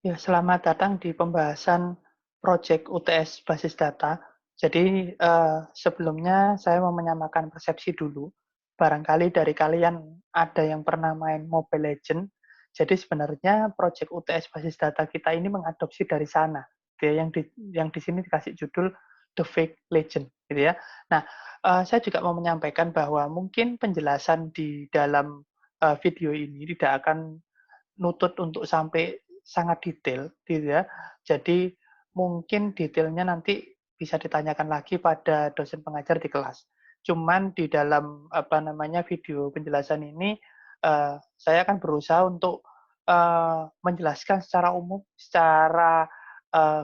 Ya, selamat datang di pembahasan proyek UTS basis data. Jadi, sebelumnya saya mau menyamakan persepsi dulu. Barangkali dari kalian ada yang pernah main Mobile Legends. Jadi sebenarnya proyek UTS basis data kita ini mengadopsi dari sana. Gitu ya, yang di sini dikasih judul The Fake Legend, gitu ya. Nah, saya juga mau menyampaikan bahwa mungkin penjelasan di dalam video ini tidak akan nutut untuk sampai sangat detail gitu ya. Jadi mungkin detailnya nanti bisa ditanyakan lagi pada dosen pengajar di kelas. Cuman di dalam apa namanya video penjelasan ini saya akan berusaha untuk menjelaskan secara umum, secara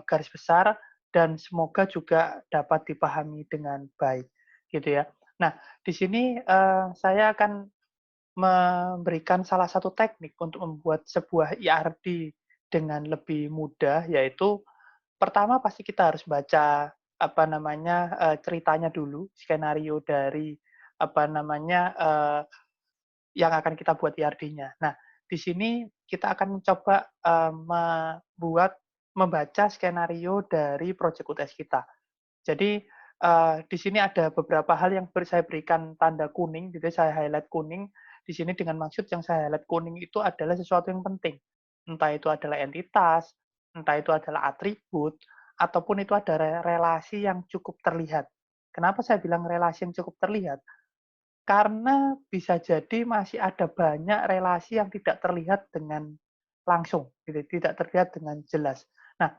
garis besar dan semoga juga dapat dipahami dengan baik gitu ya. Nah, di sini saya akan memberikan salah satu teknik untuk membuat sebuah ERD dengan lebih mudah, yaitu pertama pasti kita harus baca apa namanya ceritanya dulu, skenario dari apa namanya yang akan kita buat ERD-nya. Nah, di sini kita akan mencoba membaca skenario dari project UTS kita. Jadi di sini ada beberapa hal yang saya berikan tanda kuning, gitu ya, saya highlight kuning. Di sini dengan maksud yang saya highlight kuning itu adalah sesuatu yang penting. Entah itu adalah entitas, entah itu adalah atribut, ataupun itu ada relasi yang cukup terlihat. Kenapa saya bilang relasi yang cukup terlihat? Karena bisa jadi masih ada banyak relasi yang tidak terlihat dengan langsung, gitu, tidak terlihat dengan jelas. Nah,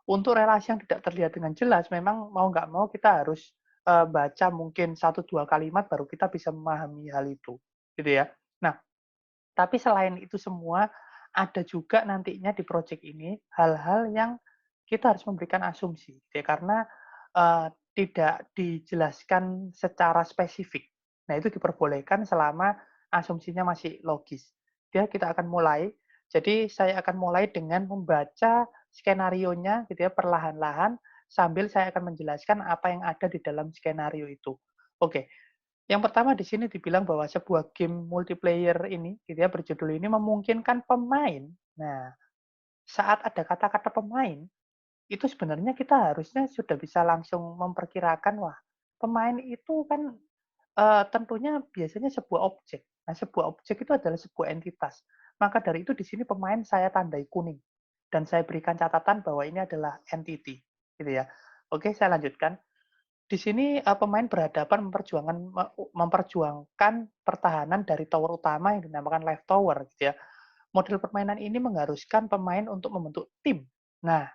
untuk relasi yang tidak terlihat dengan jelas, memang mau nggak mau kita harus baca mungkin satu dua kalimat baru kita bisa memahami hal itu, gitu ya. Nah, tapi selain itu semua, ada juga nantinya di proyek ini hal-hal yang kita harus memberikan asumsi, gitu ya, karena tidak dijelaskan secara spesifik. Nah, itu diperbolehkan selama asumsinya masih logis. Ya, kita akan mulai. Jadi saya akan mulai dengan membaca skenarionya gitu ya perlahan-lahan sambil saya akan menjelaskan apa yang ada di dalam skenario itu. Oke, yang pertama di sini dibilang bahwa sebuah game multiplayer ini, gitu ya, berjudul ini memungkinkan pemain. Nah, saat ada kata-kata pemain, itu sebenarnya kita harusnya sudah bisa langsung memperkirakan, wah, pemain itu kan tentunya biasanya sebuah objek. Nah, sebuah objek itu adalah sebuah entitas. Maka dari itu di sini pemain saya tandai kuning dan saya berikan catatan bahwa ini adalah entity, gitu ya. Oke, saya lanjutkan. Di sini pemain berhadapan memperjuangkan pertahanan dari tower utama yang dinamakan Life Tower, gitu ya. Model permainan ini mengharuskan pemain untuk membentuk tim. Nah,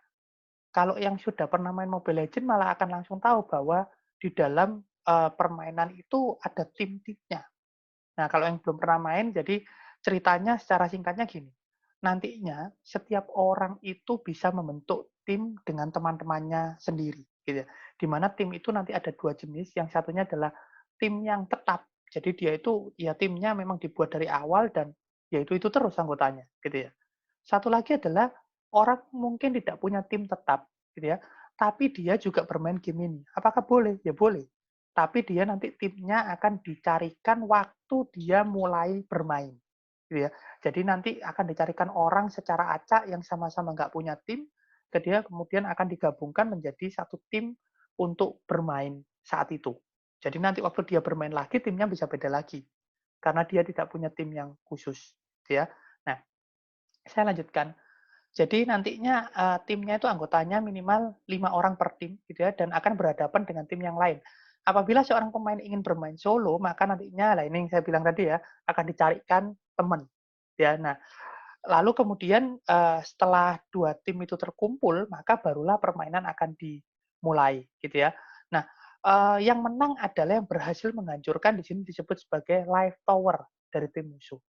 kalau yang sudah pernah main Mobile Legends malah akan langsung tahu bahwa di dalam permainan itu ada tim-timnya. Nah, kalau yang belum pernah main, jadi ceritanya secara singkatnya gini. Nantinya setiap orang itu bisa membentuk tim dengan teman-temannya sendiri, gitu ya. Di mana tim itu nanti ada dua jenis, yang satunya adalah tim yang tetap. Jadi dia itu ya timnya memang dibuat dari awal dan ya itu terus anggotanya, gitu ya. Satu lagi adalah orang mungkin tidak punya tim tetap, gitu ya. Tapi dia juga bermain game ini. Apakah boleh? Ya boleh. Tapi dia nanti timnya akan dicarikan waktu dia mulai bermain, gitu ya. Jadi nanti akan dicarikan orang secara acak yang sama-sama nggak punya tim, kemudian akan digabungkan menjadi satu tim untuk bermain saat itu. Jadi nanti waktu dia bermain lagi, timnya bisa beda lagi. Karena dia tidak punya tim yang khusus, gitu ya. Nah, saya lanjutkan. Jadi nantinya timnya itu anggotanya minimal 5 orang per tim gitu ya dan akan berhadapan dengan tim yang lain. Apabila seorang pemain ingin bermain solo, maka nantinya lah ini yang saya bilang tadi ya, akan dicarikan teman. Ya. Nah, lalu kemudian setelah dua tim itu terkumpul, maka barulah permainan akan dimulai gitu ya. Nah, yang menang adalah yang berhasil menghancurkan, di sini disebut sebagai life tower dari tim musuh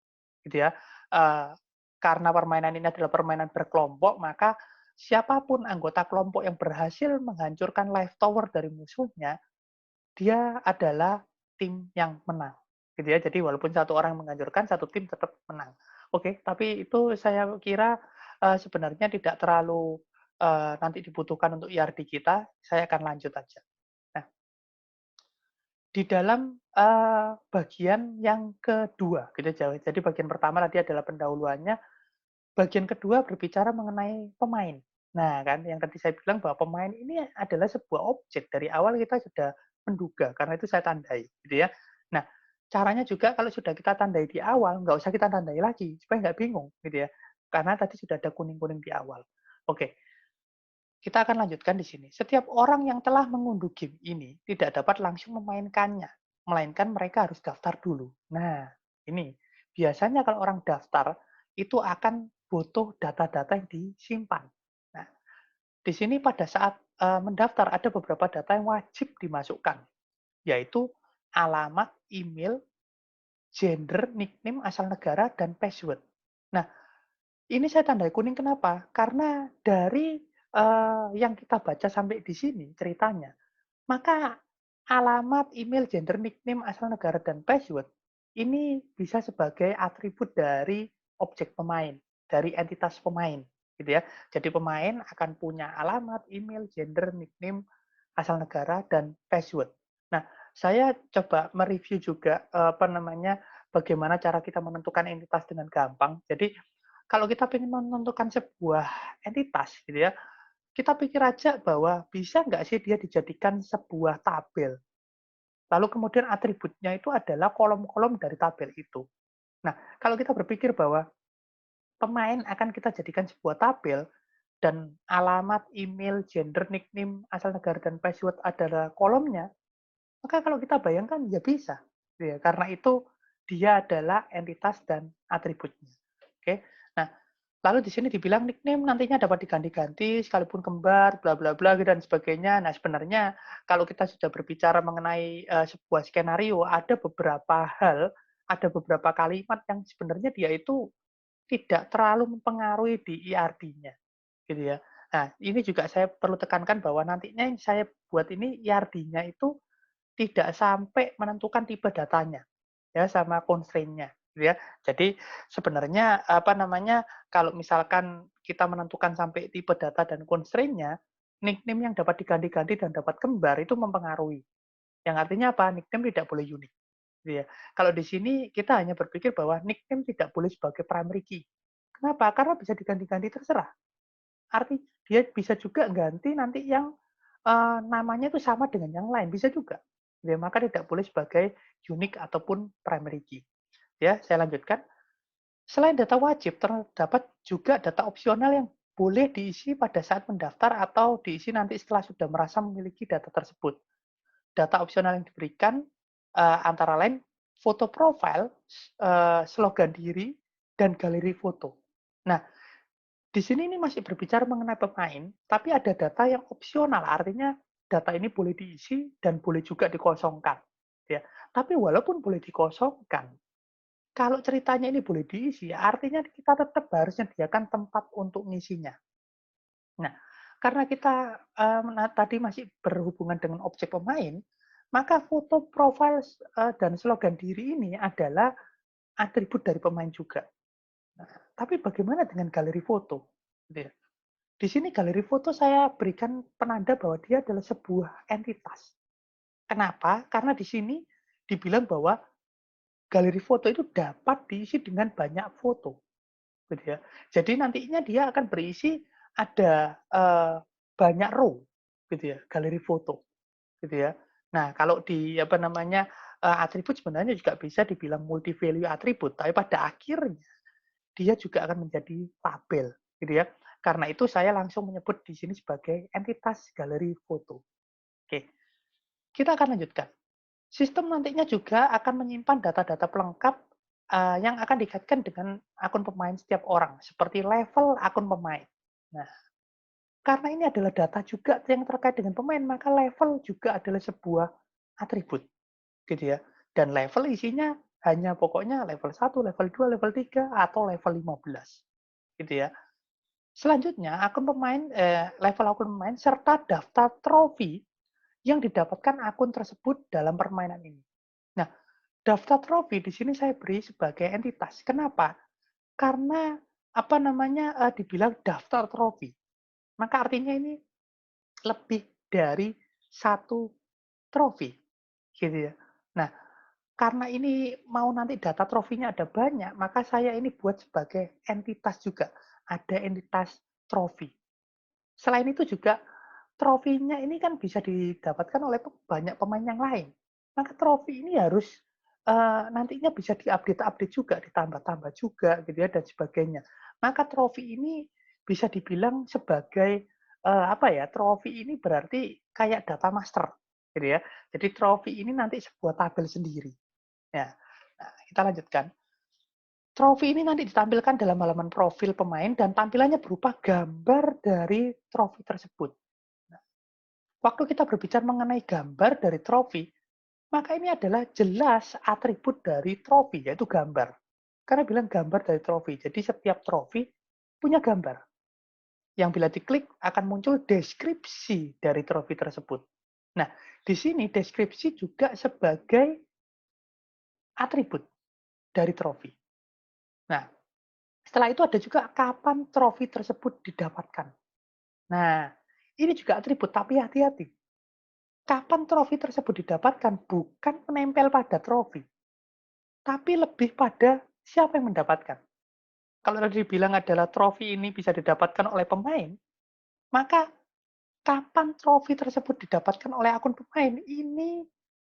gitu ya. Eee, karena permainan ini adalah permainan berkelompok, maka siapapun anggota kelompok yang berhasil menghancurkan life tower dari musuhnya, dia adalah tim yang menang, gitu ya. Jadi walaupun satu orang menghancurkan, satu tim tetap menang. Oke, tapi itu saya kira, sebenarnya tidak terlalu, nanti dibutuhkan untuk IRD kita, saya akan lanjut aja. Nah, di dalam, bagian yang kedua gitu, jadi bagian pertama tadi adalah pendahuluannya. bagian kedua berbicara mengenai pemain. Nah, kan yang tadi saya bilang bahwa pemain ini adalah sebuah objek. Dari awal kita sudah menduga, karena itu saya tandai, gitu ya. Nah, caranya juga kalau sudah kita tandai di awal, nggak usah kita tandai lagi, supaya nggak bingung, gitu ya. Karena tadi sudah ada kuning-kuning di awal. Oke, kita akan lanjutkan di sini. Setiap orang yang telah mengunduh game ini tidak dapat langsung memainkannya, melainkan mereka harus daftar dulu. Nah, ini biasanya kalau orang daftar itu akan butuh data-data yang disimpan. Nah, di sini pada saat mendaftar ada beberapa data yang wajib dimasukkan, yaitu alamat, email, gender, nickname, asal negara, dan password. Nah, ini saya tandai kuning kenapa? Karena dari, yang kita baca sampai di sini ceritanya, maka alamat, email, gender, nickname, asal negara, dan password ini bisa sebagai atribut dari objek pemain, dari entitas pemain, gitu ya. Jadi pemain akan punya alamat, email, gender, nickname, asal negara, dan password. Nah, saya coba mereview juga, apa namanya, bagaimana cara kita menentukan entitas dengan gampang. Jadi kalau kita ingin menentukan sebuah entitas gitu ya, kita pikir aja bahwa bisa nggak sih dia dijadikan sebuah tabel. Lalu kemudian atributnya itu adalah kolom-kolom dari tabel itu. Nah, kalau kita berpikir bahwa pemain akan kita jadikan sebuah tabel dan alamat, email, gender, nickname, asal negara, dan password adalah kolomnya, maka kalau kita bayangkan ya bisa. Ya, karena itu dia adalah entitas dan atributnya. Oke. Nah, lalu di sini dibilang nickname nantinya dapat diganti-ganti sekalipun kembar, bla bla bla dan sebagainya. Nah, sebenarnya kalau kita sudah berbicara mengenai sebuah skenario, ada beberapa hal, ada beberapa kalimat yang sebenarnya dia itu tidak terlalu mempengaruhi di IRD-nya, gitu ya. Nah, ini juga saya perlu tekankan bahwa nantinya yang saya buat ini IRD-nya itu tidak sampai menentukan tipe datanya, ya, sama constraint-nya, gitu ya. Jadi sebenarnya, apa namanya, kalau misalkan kita menentukan sampai tipe data dan constraint-nya, nickname yang dapat diganti-ganti dan dapat kembar itu mempengaruhi. Yang artinya apa? Nickname tidak boleh unik, gitu ya. Kalau di sini kita hanya berpikir bahwa nickname tidak boleh sebagai primary key. Kenapa? Karena bisa diganti-ganti terserah. Arti dia bisa juga ganti nanti yang, namanya itu sama dengan yang lain, bisa juga. Ya, maka tidak boleh sebagai unique ataupun primary key. Ya, saya lanjutkan. Selain data wajib, terdapat juga data opsional yang boleh diisi pada saat mendaftar atau diisi nanti setelah sudah merasa memiliki data tersebut. Data opsional yang diberikan, antara lain foto profil, slogan diri, dan galeri foto. Nah, di sini ini masih berbicara mengenai pemain, tapi ada data yang opsional, artinya data ini boleh diisi dan boleh juga dikosongkan. Ya. Tapi walaupun boleh dikosongkan, kalau ceritanya ini boleh diisi, artinya kita tetap harus menyediakan tempat untuk ngisinya. Nah, karena kita tadi masih berhubungan dengan objek pemain, maka foto profil dan slogan diri ini adalah atribut dari pemain juga. Nah, tapi bagaimana dengan galeri foto? Gitu ya. Di sini galeri foto saya berikan penanda bahwa dia adalah sebuah entitas. Kenapa? Karena di sini dibilang bahwa galeri foto itu dapat diisi dengan banyak foto, gitu ya. Jadi nantinya dia akan berisi ada banyak row, gitu ya, galeri foto, gitu ya. Nah, kalau di apa namanya atribut sebenarnya juga bisa dibilang multi value atribut, tapi pada akhirnya dia juga akan menjadi tabel, gitu ya. Karena itu saya langsung menyebut di sini sebagai entitas galeri foto. Oke, kita akan lanjutkan. Sistem nantinya juga akan menyimpan data-data pelengkap yang akan dikaitkan dengan akun pemain setiap orang, seperti level akun pemain. Nah, karena ini adalah data juga yang terkait dengan pemain, maka level juga adalah sebuah atribut, gitu ya. Dan level isinya hanya pokoknya level 1, level 2, level 3, atau level 15, gitu ya. Selanjutnya, level akun pemain serta daftar trofi yang didapatkan akun tersebut dalam permainan ini. Nah, daftar trofi di sini saya beri sebagai entitas. Kenapa? Karena apa namanya dibilang daftar trofi. Maka artinya ini lebih dari satu trofi, gitu ya. Nah, karena ini mau nanti data trofinya ada banyak, maka saya ini buat sebagai entitas juga. Ada entitas trofi. Selain itu juga trofinya ini kan bisa didapatkan oleh banyak pemain yang lain. Maka trofi ini harus nantinya bisa diupdate-update juga, ditambah-tambah juga gitu ya dan sebagainya. Maka trofi ini bisa dibilang sebagai apa ya? Trofi ini berarti kayak data master gitu ya. Jadi trofi ini nanti sebuah tabel sendiri. Ya. Nah, kita lanjutkan. Trofi ini nanti ditampilkan dalam halaman profil pemain dan tampilannya berupa gambar dari trofi tersebut. Nah, waktu kita berbicara mengenai gambar dari trofi, maka ini adalah jelas atribut dari trofi, yaitu gambar. Karena bilang gambar dari trofi, jadi setiap trofi punya gambar. Yang bila diklik akan muncul deskripsi dari trofi tersebut. Nah, di sini deskripsi juga sebagai atribut dari trofi. Nah, setelah itu ada juga kapan trofi tersebut didapatkan. Nah, ini juga atribut, tapi hati-hati. Kapan trofi tersebut didapatkan bukan menempel pada trofi, tapi lebih pada siapa yang mendapatkan. Kalau tadi dibilang adalah trofi ini bisa didapatkan oleh pemain, maka kapan trofi tersebut didapatkan oleh akun pemain, ini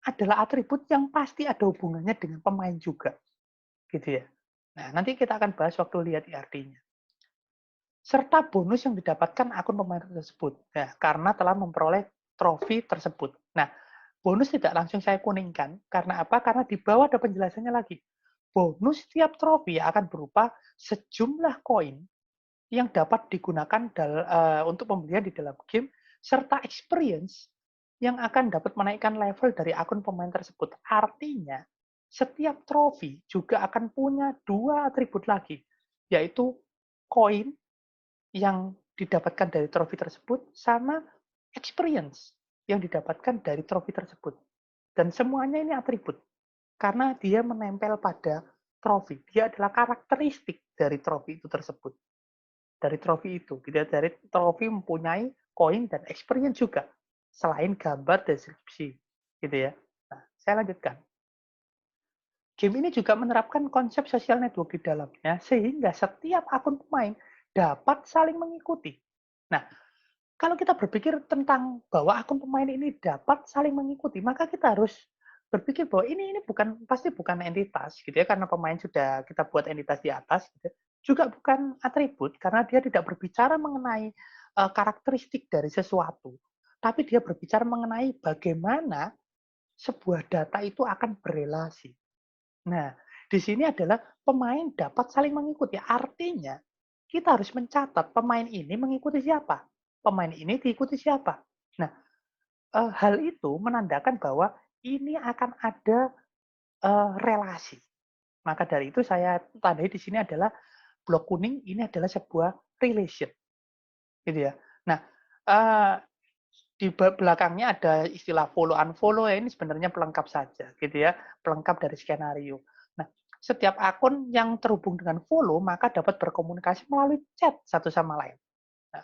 adalah atribut yang pasti ada hubungannya dengan pemain juga. Gitu ya. Nah, nanti kita akan bahas waktu lihat IRD-nya. Serta bonus yang didapatkan akun pemain tersebut. Ya, karena telah memperoleh trofi tersebut. Nah, bonus tidak langsung saya kuningkan. Karena apa? Karena di bawah ada penjelasannya lagi. Bonus setiap trofi akan berupa sejumlah koin yang dapat digunakan untuk pembelian di dalam game, serta experience yang akan dapat menaikkan level dari akun pemain tersebut. Artinya, setiap trofi juga akan punya dua atribut lagi, yaitu koin yang didapatkan dari trofi tersebut sama experience yang didapatkan dari trofi tersebut. Dan semuanya ini atribut karena dia menempel pada trofi. Dia adalah karakteristik dari trofi itu tersebut. Dari trofi itu, gitu ya. Dari trofi mempunyai koin dan experience juga selain gambar deskripsi, gitu ya. Nah, saya lanjutkan. Game ini juga menerapkan konsep social network di dalamnya sehingga setiap akun pemain dapat saling mengikuti. Nah, kalau kita berpikir tentang bahwa akun pemain ini dapat saling mengikuti, maka kita harus berpikir bahwa ini bukan pasti bukan entitas gitu ya karena pemain sudah kita buat entitas di atas gitu. Juga bukan atribut karena dia tidak berbicara mengenai karakteristik dari sesuatu, tapi dia berbicara mengenai bagaimana sebuah data itu akan berelasi. Nah, di sini adalah pemain dapat saling mengikuti. Artinya, kita harus mencatat pemain ini mengikuti siapa, pemain ini diikuti siapa. Nah, hal itu menandakan bahwa ini akan ada relasi. Maka dari itu saya tandai di sini adalah blok kuning ini adalah sebuah relation, gitu ya. Nah, eee, di belakangnya ada istilah follow unfollow ya ini sebenarnya pelengkap saja gitu ya, pelengkap dari skenario. Nah, setiap akun yang terhubung dengan follow maka dapat berkomunikasi melalui chat satu sama lain. Nah,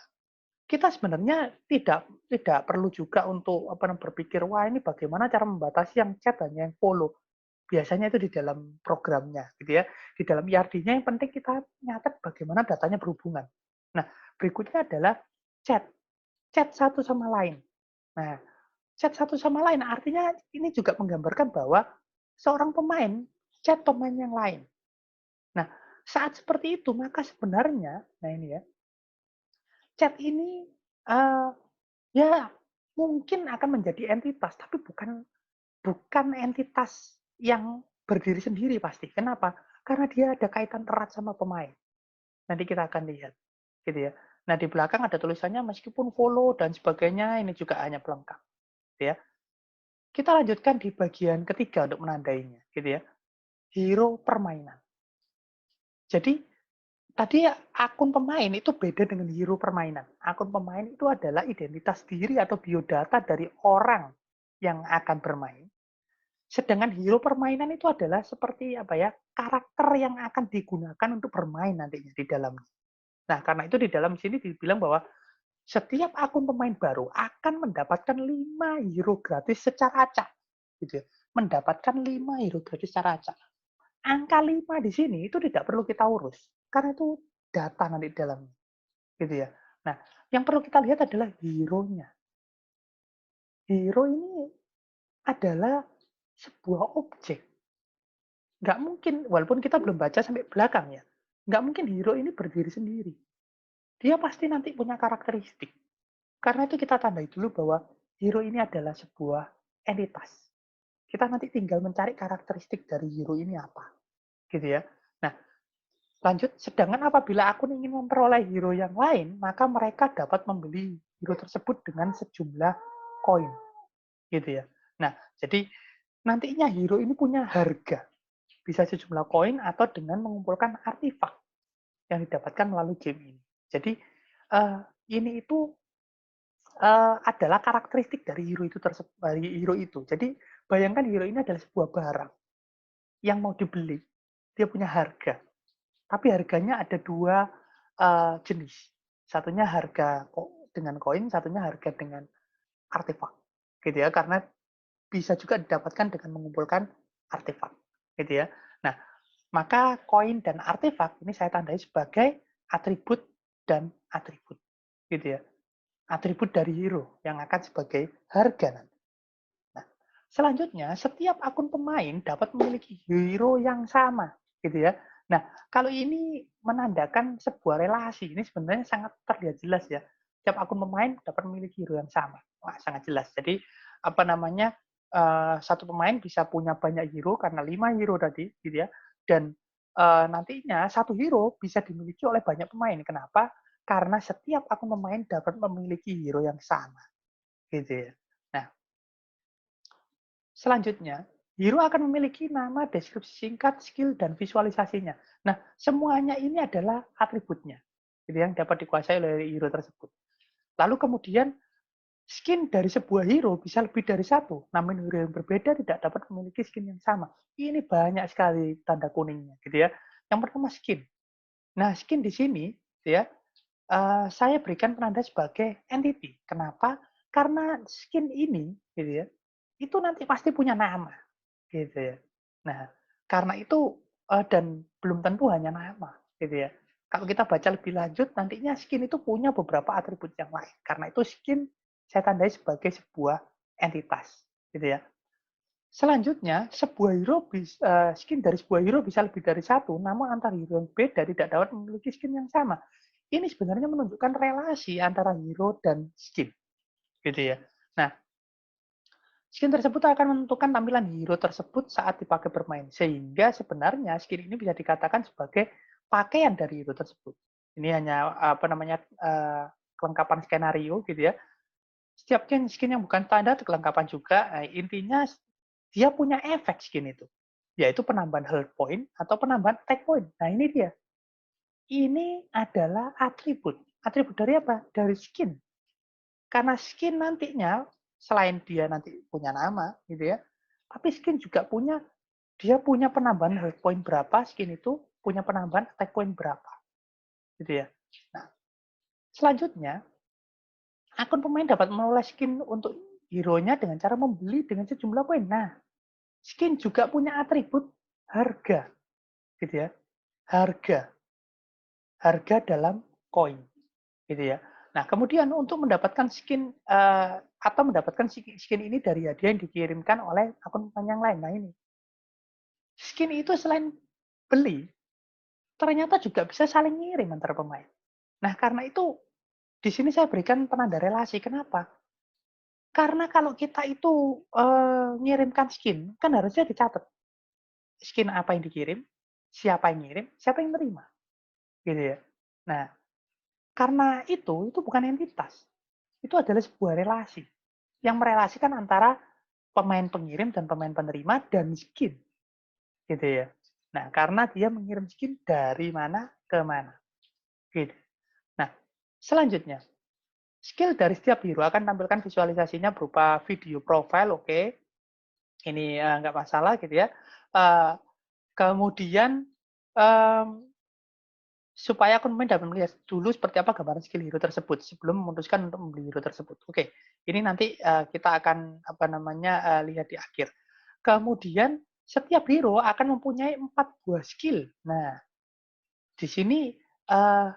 kita sebenarnya tidak tidak perlu juga untuk berpikir wah ini bagaimana cara membatasi yang chat hanya yang follow. Biasanya itu di dalam programnya gitu ya. Di dalam IRD-nya yang penting kita nyatet bagaimana datanya berhubungan. Nah, berikutnya adalah chat. Chat satu sama lain. Nah, chat satu sama lain artinya ini juga menggambarkan bahwa seorang pemain chat pemain yang lain. Nah, saat seperti itu maka sebenarnya, nah ini ya, chat ini uh, ya mungkin akan menjadi entitas, tapi bukan bukan entitas yang berdiri sendiri pasti. Kenapa? Karena dia ada kaitan erat sama pemain. Nanti kita akan lihat, gitu ya. Nah di belakang ada tulisannya meskipun follow dan sebagainya ini juga hanya pelengkap, gitu ya. Kita lanjutkan di bagian ketiga untuk menandainya, gitu ya. Hero permainan. Jadi tadi akun pemain itu beda dengan hero permainan. Akun pemain itu adalah identitas diri atau biodata dari orang yang akan bermain. Sedangkan hero permainan itu adalah seperti apa ya, karakter yang akan digunakan untuk bermain nantinya di dalamnya. Nah, karena itu di dalam sini dibilang bahwa setiap akun pemain baru akan mendapatkan 5 hero gratis secara acak gitu ya. mendapatkan 5 hero gratis secara acak. Angka 5 di sini itu tidak perlu kita urus, karena itu data nanti di dalamnya, gitu ya. Nah, yang perlu kita lihat adalah hero-nya. Hero ini adalah sebuah objek. Nggak mungkin, walaupun kita belum baca sampai belakang ya, nggak mungkin hero ini berdiri sendiri. Dia pasti nanti punya karakteristik. Karena itu kita tandai dulu bahwa hero ini adalah sebuah entitas. Kita nanti tinggal mencari karakteristik dari hero ini apa, gitu ya. Nah, lanjut, sedangkan apabila akun ingin memperoleh hero yang lain, maka mereka dapat membeli hero tersebut dengan sejumlah koin, gitu ya. Nah, jadi nantinya hero ini punya harga, bisa sejumlah koin atau dengan mengumpulkan artifak yang didapatkan melalui game ini. Jadi ini itu adalah karakteristik dari hero itu. Jadi bayangkan hero ini adalah sebuah barang yang mau dibeli, dia punya harga. Tapi harganya ada dua jenis. Satunya harga dengan koin, satunya harga dengan artefak. Gitu ya, karena bisa juga didapatkan dengan mengumpulkan artefak. Gitu ya. Nah, maka koin dan artefak ini saya tandai sebagai atribut dan atribut. Gitu ya. Atribut dari hero yang akan sebagai harga nanti. Nah, selanjutnya setiap akun pemain dapat memiliki hero yang sama, gitu ya. Nah, kalau ini menandakan sebuah relasi, ini sebenarnya sangat terlihat jelas ya. Setiap akun pemain dapat memiliki hero yang sama. Wah, sangat jelas. Jadi apa namanya satu pemain bisa punya banyak hero karena 5 hero tadi, gitu ya. Dan nantinya satu hero bisa dimiliki oleh banyak pemain. Kenapa? Karena setiap akun pemain dapat memiliki hero yang sama, gitu ya. Nah, selanjutnya, hero akan memiliki nama, deskripsi singkat, skill, dan visualisasinya. Nah, semuanya ini adalah atributnya, gitu yang dapat dikuasai oleh hero tersebut. Lalu kemudian skin dari sebuah hero bisa lebih dari satu, namun hero yang berbeda tidak dapat memiliki skin yang sama. Ini banyak sekali tanda kuningnya, gitu ya. Yang pertama skin. Nah, skin di sini, gitu ya, saya berikan penanda sebagai entity. Kenapa? Karena skin ini, gitu ya, itu nanti pasti punya nama, gitu ya. Nah, karena itu dan belum tentu hanya nama, gitu ya. Kalau kita baca lebih lanjut, nantinya skin itu punya beberapa atribut yang lain. Karena itu skin saya tandai sebagai sebuah entitas, gitu ya. Selanjutnya, skin dari sebuah hero bisa lebih dari satu, namun antar hero yang beda tidak dapat memiliki skin yang sama. Ini sebenarnya menunjukkan relasi antara hero dan skin, gitu ya. Nah, skin tersebut akan menentukan tampilan hero tersebut saat dipakai bermain, sehingga sebenarnya skin ini bisa dikatakan sebagai pakaian dari hero tersebut. Ini hanya apa namanya kelengkapan skenario, gitu ya. Setiap skin yang bukan standar kelengkapan juga. Intinya dia punya efek skin itu, yaitu penambahan health point atau penambahan attack point. Nah ini dia. Ini adalah atribut. Atribut dari apa? Dari skin. Karena skin nantinya, selain dia nanti punya nama, gitu ya, tapi skin juga dia punya penambahan health point berapa, skin itu punya penambahan attack point berapa. Gitu ya. Nah, selanjutnya, akun pemain dapat menolak skin untuk hero-nya dengan cara membeli dengan sejumlah poin. Nah, skin juga punya atribut harga, gitu ya. Harga, harga dalam koin, gitu ya. Nah, kemudian untuk mendapatkan skin atau mendapatkan skin ini dari hadiah yang dikirimkan oleh akun pemain yang lain. Nah, ini skin itu selain beli, ternyata juga bisa saling ngirim antar pemain. Nah, karena itu di sini saya berikan penanda relasi. Kenapa? Karena kalau kita itu ngirimkan skin, kan harusnya dicatat skin apa yang dikirim, siapa yang ngirim, siapa yang terima, gitu ya. Nah, karena itu bukan entitas. Itu adalah sebuah relasi yang merelasikan antara pemain pengirim dan pemain penerima dan skin, gitu ya. Nah, karena dia mengirim skin dari mana ke mana, gitu. Nah, selanjutnya, skill dari setiap hero akan tampilkan visualisasinya berupa video profile, oke. Ini nggak masalah, gitu ya. Kemudian supaya konsumen dapat melihat dulu seperti apa gambaran skill hero tersebut sebelum memutuskan untuk membeli hero tersebut. Oke, ini nanti kita akan apa namanya lihat di akhir. Kemudian setiap hero akan mempunyai 4 buah skill. Nah, di sini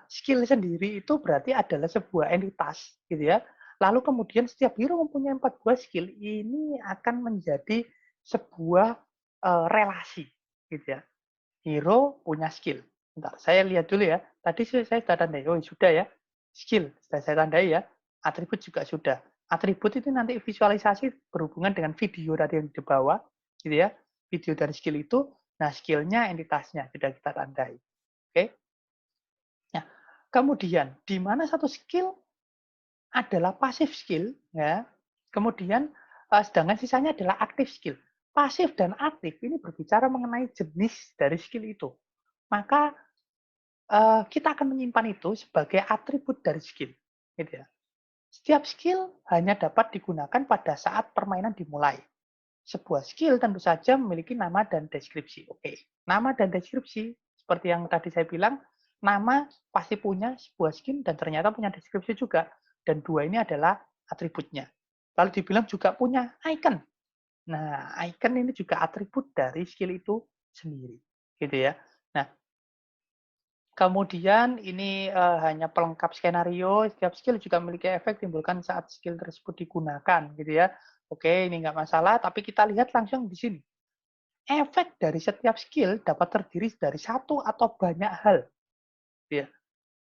skill sendiri itu berarti adalah sebuah entitas, gitu ya. Lalu kemudian setiap hero mempunyai 4 buah skill, ini akan menjadi sebuah relasi, gitu ya. Hero punya skill. Bentar, saya lihat dulu ya. Tadi saya sudah tandai. Oh, sudah ya. Skill sudah saya tandai ya. Atribut juga sudah. Atribut itu nanti visualisasi berhubungan dengan video tadi yang di bawah, gitu ya. Video dari skill itu, nah skillnya entitasnya sudah kita tandai. Oke. Nah, kemudian di mana satu skill adalah passive skill, ya. Kemudian sedangkan sisanya adalah active skill. Pasif dan aktif ini berbicara mengenai jenis dari skill itu. Maka kita akan menyimpan itu sebagai atribut dari skill, gitu ya. Setiap skill hanya dapat digunakan pada saat permainan dimulai. Sebuah skill tentu saja memiliki nama dan deskripsi. Oke, nama dan deskripsi seperti yang tadi saya bilang, nama pasti punya sebuah skill dan ternyata punya deskripsi juga. Dan dua ini adalah atributnya. Lalu dibilang juga punya icon. Nah, icon ini juga atribut dari skill itu sendiri, gitu ya. Nah, kemudian ini hanya pelengkap skenario, setiap skill juga memiliki efek timbulkan saat skill tersebut digunakan, gitu ya. Oke, ini nggak masalah, tapi kita lihat langsung di sini. Efek dari setiap skill dapat terdiri dari satu atau banyak hal. Ya.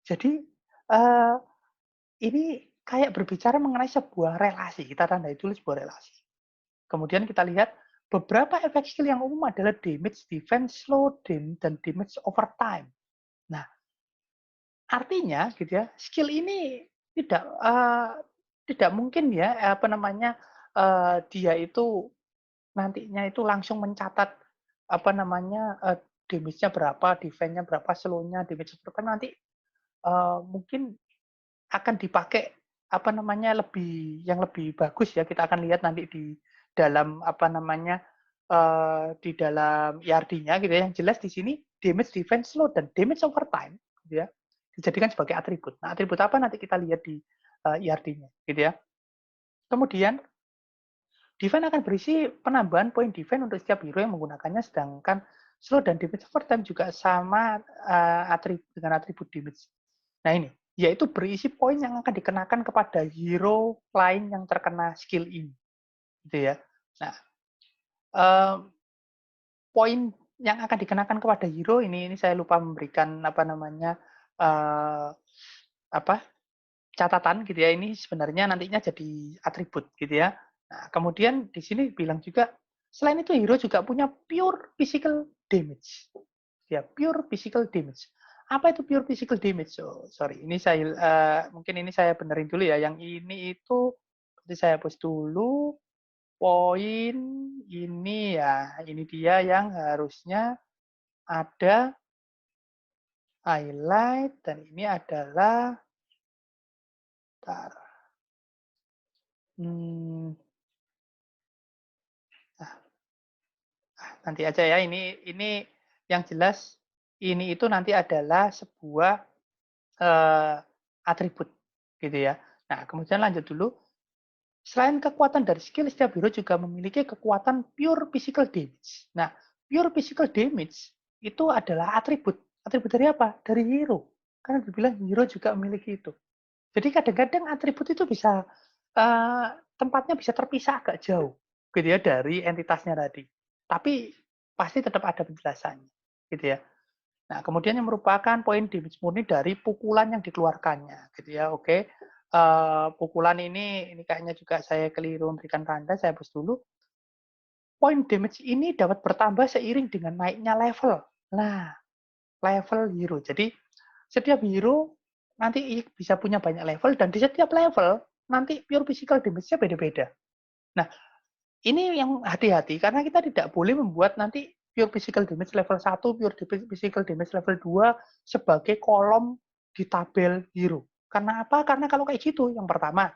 Jadi eh, ini kayak berbicara mengenai sebuah relasi. Kita tandai dulu sebuah relasi. Kemudian kita lihat beberapa efek skill yang umum adalah damage, defense, slow, dan damage over time. Nah, artinya gitu ya, skill ini tidak mungkin ya apa namanya dia itu nantinya itu langsung mencatat apa namanya damage-nya berapa, defense-nya berapa, slow-nya, damage berapa nanti mungkin akan dipakai apa namanya lebih bagus ya kita akan lihat nanti di dalam apa namanya di dalam ERD-nya gitu ya. Yang jelas di sini damage, defense, slow dan damage over time gitu ya dijadikan sebagai atribut. Nah, atribut apa nanti kita lihat di ERD-nya gitu ya. Kemudian defense akan berisi penambahan poin defense untuk setiap hero yang menggunakannya, sedangkan slow dan damage over time juga sama dengan atribut damage. Nah ini, yaitu berisi poin yang akan dikenakan kepada hero lain yang terkena skill ini, gitu ya. Nah, poin yang akan dikenakan kepada hero ini saya lupa memberikan apa namanya apa catatan gitu ya. Ini sebenarnya nantinya jadi atribut gitu ya. Nah, kemudian di sini bilang juga selain itu hero juga punya pure physical damage. Ya, pure physical damage. Apa itu pure physical damage? Oh, sorry, ini saya mungkin ini saya benerin dulu ya. Yang ini itu nanti saya hapus dulu. Poin ini ya, ini dia yang harusnya ada highlight dan ini adalah bentar, hmm, nah, nanti aja ya. Ini yang jelas ini itu nanti adalah sebuah eh, atribut gitu ya. Nah, kemudian lanjut dulu. Selain kekuatan dari skill, setiap hero juga memiliki kekuatan pure physical damage. Nah, pure physical damage itu adalah atribut. Atribut dari apa? Dari hero. Karena dibilang hero juga memiliki itu. Jadi kadang-kadang atribut itu bisa tempatnya bisa terpisah agak jauh, gitu ya, dari entitasnya tadi. Tapi pasti tetap ada penjelasannya, gitu ya. Nah, kemudian yang merupakan poin damage murni dari pukulan yang dikeluarkannya, gitu ya. Oke, pukulan ini kayaknya juga saya keliru memberikan tanda, saya hapus dulu. Poin damage ini dapat bertambah seiring dengan naiknya level. Nah, level hero. Jadi setiap hero nanti bisa punya banyak level dan di setiap level nanti pure physical damage-nya beda-beda. Nah, ini yang hati-hati karena kita tidak boleh membuat nanti pure physical damage level 1, pure physical damage level 2 sebagai kolom di tabel hero. Karena apa? Karena kalau kayak gitu, yang pertama,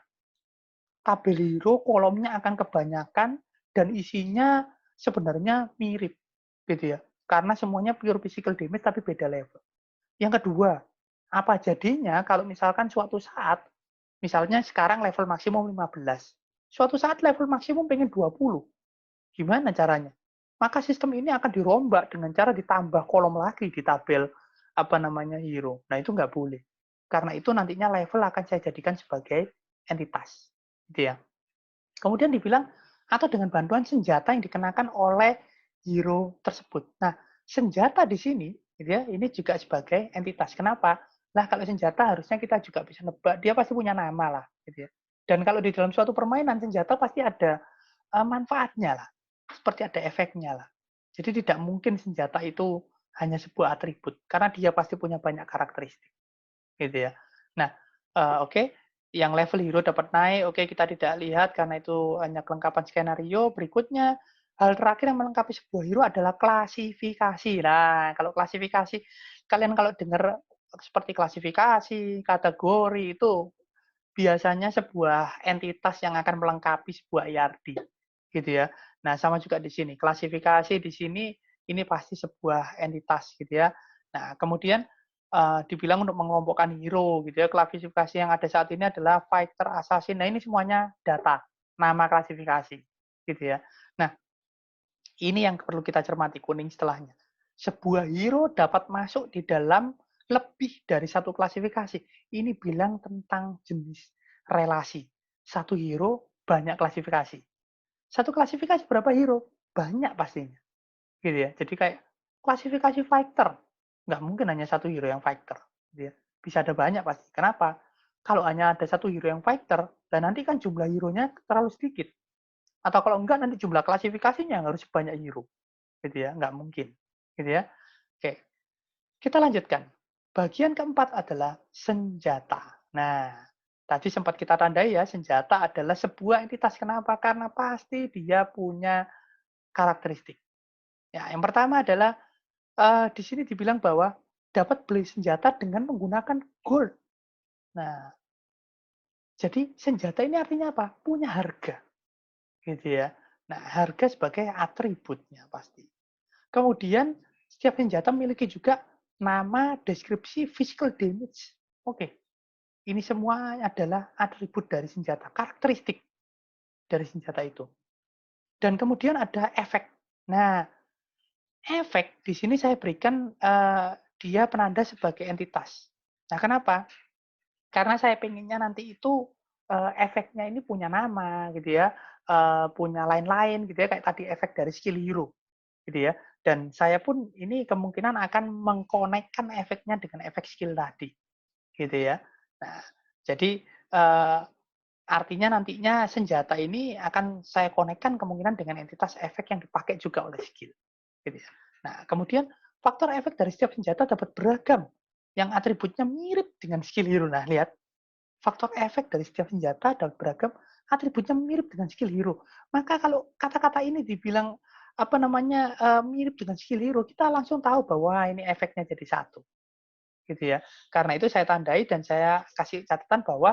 tabel hero kolomnya akan kebanyakan dan isinya sebenarnya mirip gitu ya. Karena semuanya pure physical damage tapi beda level. Yang kedua, apa jadinya kalau misalkan suatu saat, misalnya sekarang level maksimum 15, suatu saat level maksimum pengen 20. Gimana caranya? Maka sistem ini akan dirombak dengan cara ditambah kolom lagi di tabel apa namanya hero. Nah, itu nggak boleh. Karena itu nantinya level akan saya jadikan sebagai entitas. Gitu ya. Kemudian dibilang atau dengan bantuan senjata yang dikenakan oleh hero tersebut. Nah, senjata di sini gitu ya, ini juga sebagai entitas. Kenapa? Nah, kalau senjata harusnya kita juga bisa nebak, dia pasti punya nama lah gitu ya. Dan kalau di dalam suatu permainan senjata pasti ada manfaatnya lah. Seperti ada efeknya lah. Jadi tidak mungkin senjata itu hanya sebuah atribut karena dia pasti punya banyak karakteristik gitu ya. Nah, oke, yang level hero dapat naik, oke kita tidak lihat karena itu hanya kelengkapan skenario. Berikutnya, hal terakhir yang melengkapi sebuah hero adalah klasifikasi. Nah, kalau klasifikasi, kalian kalau dengar seperti klasifikasi, kategori itu biasanya sebuah entitas yang akan melengkapi sebuah IRD, gitu ya. Nah, sama juga di sini, klasifikasi di sini ini pasti sebuah entitas, gitu ya. Nah, kemudian dibilang untuk mengelompokkan hero, gitu ya. Klasifikasi yang ada saat ini adalah fighter, assassin. Nah, ini semuanya data, nama klasifikasi, gitu ya. Nah, ini yang perlu kita cermati kuning setelahnya. Sebuah hero dapat masuk di dalam lebih dari satu klasifikasi. Ini bilang tentang jenis relasi. Satu hero banyak klasifikasi. Satu klasifikasi berapa hero? Banyak pastinya. Gitu ya. Jadi kayak klasifikasi fighter. Nggak mungkin hanya satu hero yang fighter. Gitu ya. Bisa ada banyak pasti. Kenapa? Kalau hanya ada satu hero yang fighter, dan nanti kan jumlah hero-nya terlalu sedikit. Atau kalau enggak nanti jumlah klasifikasinya yang harus banyak hero gitu ya, nggak mungkin, gitu ya. Oke, kita lanjutkan. Bagian keempat adalah senjata. Nah, tadi sempat kita tandai ya, senjata adalah sebuah entitas. Kenapa? Karena pasti dia punya karakteristik. Ya, yang pertama adalah di sini dibilang bahwa dapat beli senjata dengan menggunakan gold. Nah, jadi senjata ini artinya apa? Punya harga, gitu ya. Nah, harga sebagai atributnya pasti. Kemudian setiap senjata memiliki juga nama, deskripsi, physical damage. Oke, ini semua adalah atribut dari senjata, karakteristik dari senjata itu. Dan kemudian ada efek. Nah, efek di sini saya berikan dia penanda sebagai entitas. Nah, kenapa? Karena saya pengennya nanti itu efeknya ini punya nama gitu ya, punya lain-lain gitu ya, kayak tadi efek dari skill hero gitu ya. Dan saya pun ini kemungkinan akan mengkonekkan efeknya dengan efek skill tadi, gitu ya. Nah, jadi artinya nantinya senjata ini akan saya konekkan kemungkinan dengan entitas efek yang dipakai juga oleh skill, gitu ya. Nah, kemudian faktor efek dari setiap senjata dapat beragam, yang atributnya mirip dengan skill hero. Nah, lihat, faktor efek dari setiap senjata dapat beragam, atributnya mirip dengan skill hero. Maka kalau kata-kata ini dibilang apa namanya mirip dengan skill hero, kita langsung tahu bahwa ini efeknya jadi satu, gitu ya. Karena itu saya tandai dan saya kasih catatan bahwa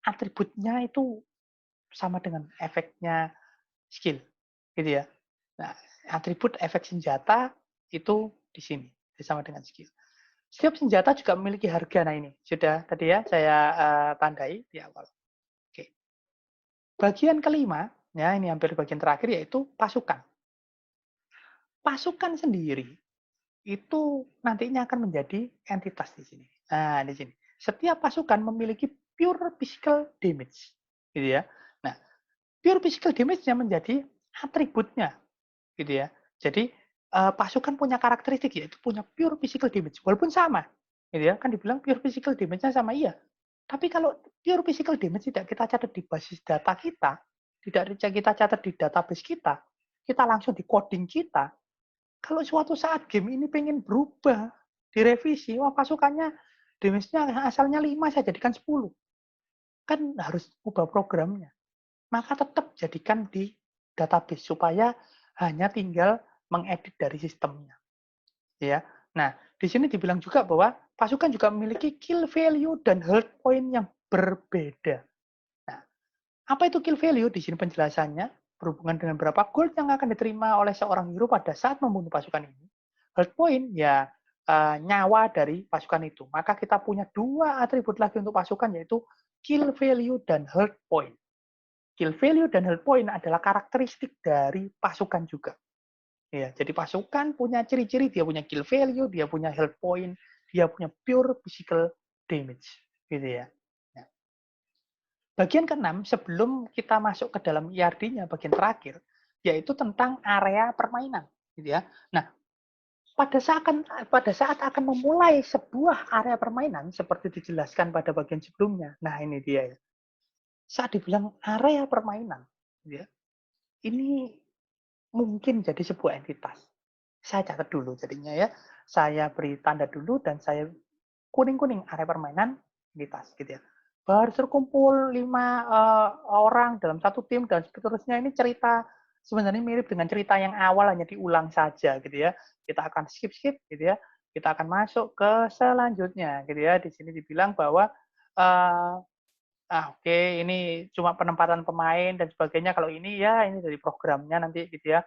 atributnya itu sama dengan efeknya skill, gitu ya. Nah, atribut efek senjata itu di sini sama dengan skill. Setiap senjata juga memiliki harga. Nah ini sudah tadi ya saya tandai di awal. Oke. Bagian kelima, ya ini hampir bagian terakhir yaitu pasukan. Pasukan sendiri itu nantinya akan menjadi entitas di sini. Nah, di sini. Setiap pasukan memiliki pure physical damage. Gitu ya. Nah, pure physical damage-nya menjadi atributnya. Gitu ya. Jadi, pasukan punya karakteristik yaitu punya pure physical damage. Walaupun sama. Gitu ya. Kan dibilang pure physical damage-nya sama, iya. Tapi kalau pure physical damage tidak kita catat di basis data kita, tidak kita catat di database kita langsung di coding kita, kalau suatu saat game ini pengen berubah, direvisi, wah pasukannya damage-nya asalnya 5 saya jadikan 10. Kan harus ubah programnya. Maka tetap jadikan di database supaya hanya tinggal mengedit dari sistemnya. Ya. Nah, di sini dibilang juga bahwa pasukan juga memiliki kill value dan hold point yang berbeda. Nah, apa itu kill value? Di sini penjelasannya berhubungan dengan berapa gold yang akan diterima oleh seorang hero pada saat membunuh pasukan ini. Hold point ya nyawa dari pasukan itu. Maka kita punya dua atribut lagi untuk pasukan yaitu kill value dan hold point. kill value dan health point adalah karakteristik dari pasukan juga. Ya, jadi pasukan punya ciri-ciri, dia punya kill value, dia punya health point, dia punya pure physical damage, gitu ya. Nah, bagian keenam sebelum kita masuk ke dalam ERD-nya bagian terakhir, yaitu tentang area permainan, gitu ya. Nah, pada saat akan memulai sebuah area permainan seperti dijelaskan pada bagian sebelumnya. Nah, ini dia ya. Saat dibilang area permainan, gitu ya, ini mungkin jadi sebuah entitas. Saya catat dulu jadinya ya. Saya beri tanda dulu dan saya kuning-kuning area permainan entitas gitu ya. Baru terkumpul 5 orang dalam satu tim dan seterusnya. Ini cerita sebenarnya mirip dengan cerita yang awal, hanya diulang saja gitu ya. Kita akan skip-skip gitu ya. Kita akan masuk ke selanjutnya gitu ya. Di sini dibilang bahwa uh, oke, ini cuma penempatan pemain dan sebagainya. Kalau ini ya ini dari programnya nanti gitu ya.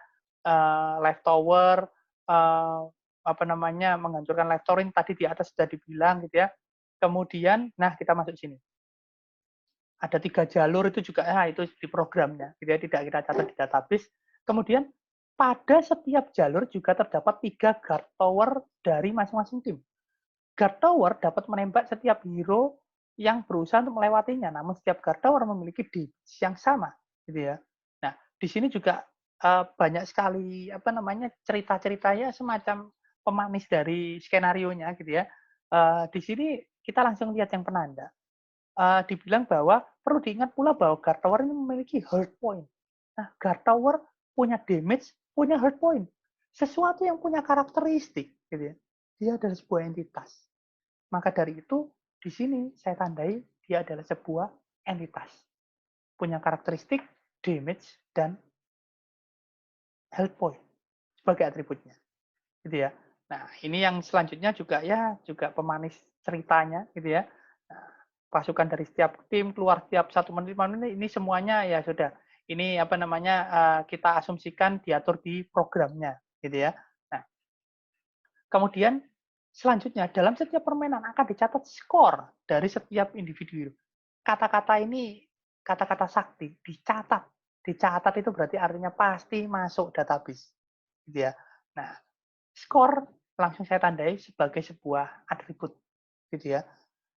Live tower, apa namanya, menghancurkan live tower ini tadi di atas sudah dibilang gitu ya. Kemudian, nah kita masuk sini. Ada 3 jalur itu juga, itu di programnya, gitu ya, tidak kita catat di database. Kemudian pada setiap jalur juga terdapat 3 guard tower dari masing-masing tim. Guard tower dapat menembak setiap hero yang berusaha untuk melewatinya, namun setiap guard tower memiliki damage yang sama, gitu ya. Nah, di sini juga banyak sekali apa namanya cerita-ceritanya semacam pemanis dari skenario-nya, gitu ya. Di sini kita langsung lihat yang penanda. Dibilang bahwa perlu diingat pula bahwa guard tower ini memiliki hard point. Nah, guard tower punya damage, punya hard point. Sesuatu yang punya karakteristik, gitu ya. Dia adalah sebuah entitas. Maka dari itu, di sini saya tandai dia adalah sebuah entitas. Punya karakteristik, damage, dan health point sebagai atributnya. Gitu ya. Nah, ini yang selanjutnya juga ya, juga pemanis ceritanya gitu ya. Nah, pasukan dari setiap tim keluar setiap 1 menit, 5 menit, ini semuanya ya sudah. Ini apa namanya, kita asumsikan diatur di programnya gitu ya. Nah, kemudian selanjutnya dalam setiap permainan akan dicatat skor dari setiap individu. Kata-kata ini kata-kata sakti, dicatat. Dicatat itu berarti artinya pasti masuk database. Gitu ya. Nah, skor langsung saya tandai sebagai sebuah atribut. Gitu ya.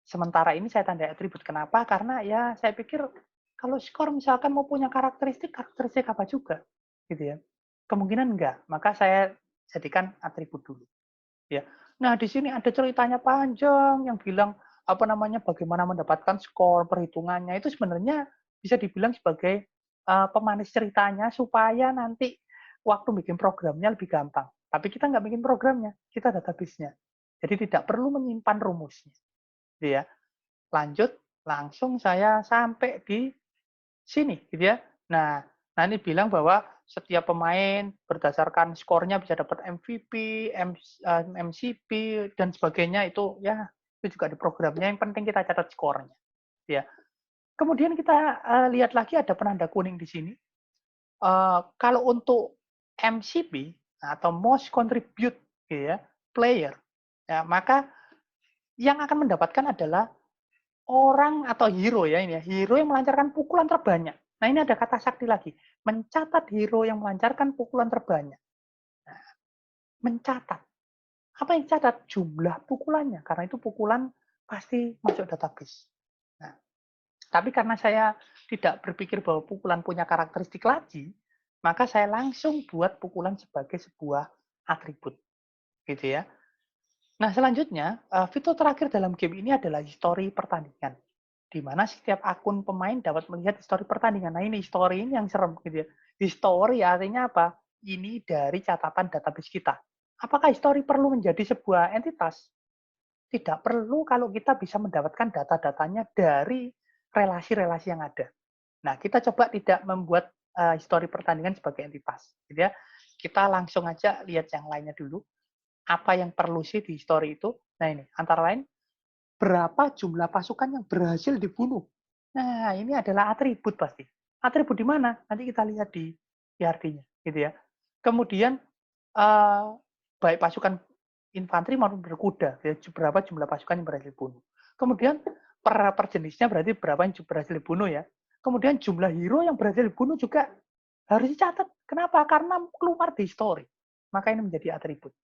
Sementara ini saya tandai atribut. Kenapa? Karena ya saya pikir kalau skor misalkan mau punya karakteristik apa juga. Gitu ya. Kemungkinan enggak. Maka saya jadikan atribut dulu. Ya. Nah, di sini ada ceritanya panjang yang bilang apa namanya bagaimana mendapatkan skor, perhitungannya itu sebenarnya bisa dibilang sebagai pemanis ceritanya supaya nanti waktu bikin programnya lebih gampang. Tapi kita nggak bikin programnya, kita database-nya. Jadi tidak perlu menyimpan rumusnya. Gitu ya. Lanjut, langsung saya sampai di sini, gitu ya. Nah, ini bilang bahwa setiap pemain berdasarkan skornya bisa dapat MVP, MCP dan sebagainya itu ya itu juga di programnya. Yang penting kita catat skornya, ya. Kemudian kita lihat lagi ada penanda kuning di sini. Kalau untuk MCP atau most contribute, gitu ya, player, ya maka yang akan mendapatkan adalah orang atau hero ya ini ya, hero yang melancarkan pukulan terbanyak. Nah, ini ada kata sakti lagi. Mencatat hero yang melancarkan pukulan terbanyak. Nah, mencatat. Apa yang catat? Jumlah pukulannya. Karena itu pukulan pasti masuk database. Nah, tapi karena saya tidak berpikir bahwa pukulan punya karakteristik lagi, maka saya langsung buat pukulan sebagai sebuah atribut. Gitu ya. Nah, selanjutnya, fitur terakhir dalam game ini adalah histori pertandingan. Di mana setiap akun pemain dapat melihat histori pertandingan. Nah, ini histori ini yang serem gitu ya. Histori artinya apa? Ini dari catatan database kita. Apakah histori perlu menjadi sebuah entitas? Tidak perlu kalau kita bisa mendapatkan data-datanya dari relasi-relasi yang ada. Nah, kita coba tidak membuat histori pertandingan sebagai entitas, gitu ya. Kita langsung aja lihat yang lainnya dulu. Apa yang perlu sih di histori itu? Nah, ini antara lain berapa jumlah pasukan yang berhasil dibunuh. Nah, ini adalah atribut pasti. Atribut di mana? Nanti kita lihat di ERD-nya, gitu ya. Kemudian baik pasukan infanteri maupun berkuda, ya, berapa jumlah pasukan yang berhasil dibunuh. Kemudian per jenisnya berarti berapa yang berhasil dibunuh ya. Kemudian jumlah hero yang berhasil dibunuh juga harus dicatat. Kenapa? Karena keluar di story. Maka ini menjadi atribut.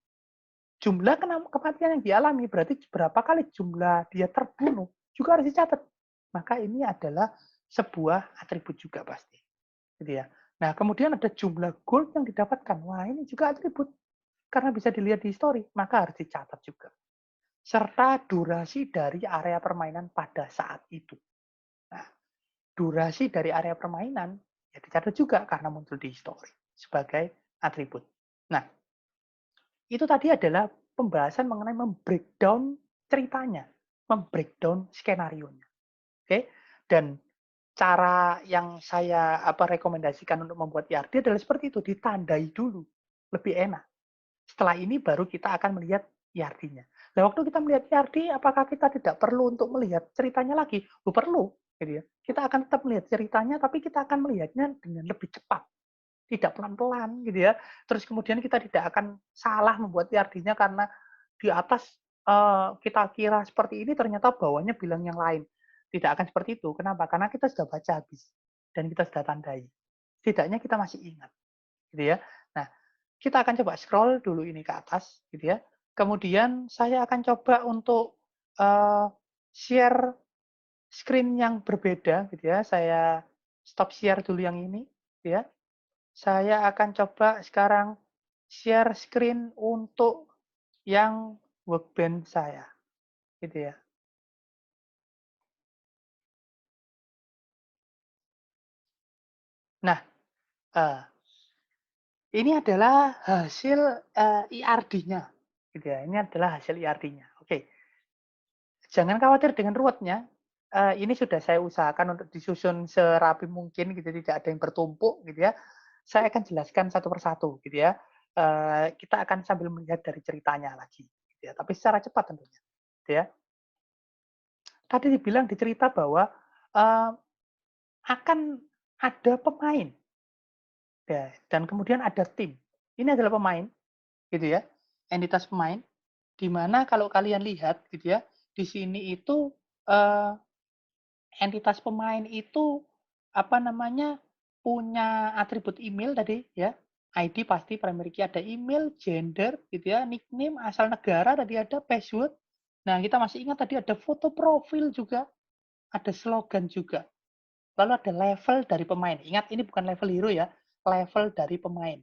Jumlah kematian yang dialami berarti berapa kali jumlah dia terbunuh juga harus dicatat. Maka ini adalah sebuah atribut juga pasti. Gitu ya. Nah, kemudian ada jumlah gold yang didapatkan. Wah, ini juga atribut. Karena bisa dilihat di story, maka harus dicatat juga. Serta durasi dari area permainan pada saat itu. Nah, durasi dari area permainan ya dicatat juga karena muncul di story sebagai atribut. Nah, itu tadi adalah pembahasan mengenai membreakdown ceritanya, membreakdown skenario-nya. Oke? Dan cara yang saya rekomendasikan untuk membuat IRD adalah seperti itu, ditandai dulu. Lebih enak. Setelah ini baru kita akan melihat IRD-nya. Nah, waktu kita melihat IRD, apakah kita tidak perlu untuk melihat ceritanya lagi? Perlu, gitu ya. Kita akan tetap melihat ceritanya, tapi kita akan melihatnya dengan lebih cepat, tidak pelan-pelan, gitu ya. Terus kemudian kita tidak akan salah membuat IRD-nya karena di atas kita kira seperti ini, ternyata bawahnya bilang yang lain. Tidak akan seperti itu. Kenapa? Karena kita sudah baca habis dan kita sudah tandai. Setidaknya kita masih ingat, gitu ya. Nah, kita akan coba scroll dulu ini ke atas, gitu ya. Kemudian saya akan coba untuk share screen yang berbeda, gitu ya. Saya stop share dulu yang ini, gitu ya. Saya akan coba sekarang share screen untuk yang workbench saya, gitu ya. Nah, ini adalah hasil IRD-nya, gitu ya. Ini adalah hasil IRD-nya. Oke. Jangan khawatir dengan ruwetnya, ini sudah saya usahakan untuk disusun serapi mungkin gitu, tidak ada yang bertumpuk gitu ya. Saya akan jelaskan satu persatu gitu ya. Kita akan sambil melihat dari ceritanya lagi gitu ya, tapi secara cepat tentunya, gitu ya. Tadi dibilang di cerita bahwa, eee, akan ada pemain ya, dan kemudian ada tim. Ini adalah pemain gitu ya, entitas pemain, di mana kalau kalian lihat gitu ya, di sini itu, eee entitas pemain itu, punya atribut email tadi ya, ID pasti primary key ada email, gender gitu ya, nickname, asal negara tadi ada, password. Nah, kita masih ingat tadi ada foto profil juga, ada slogan juga. Lalu ada level dari pemain. Ingat ini bukan level hero ya, level dari pemain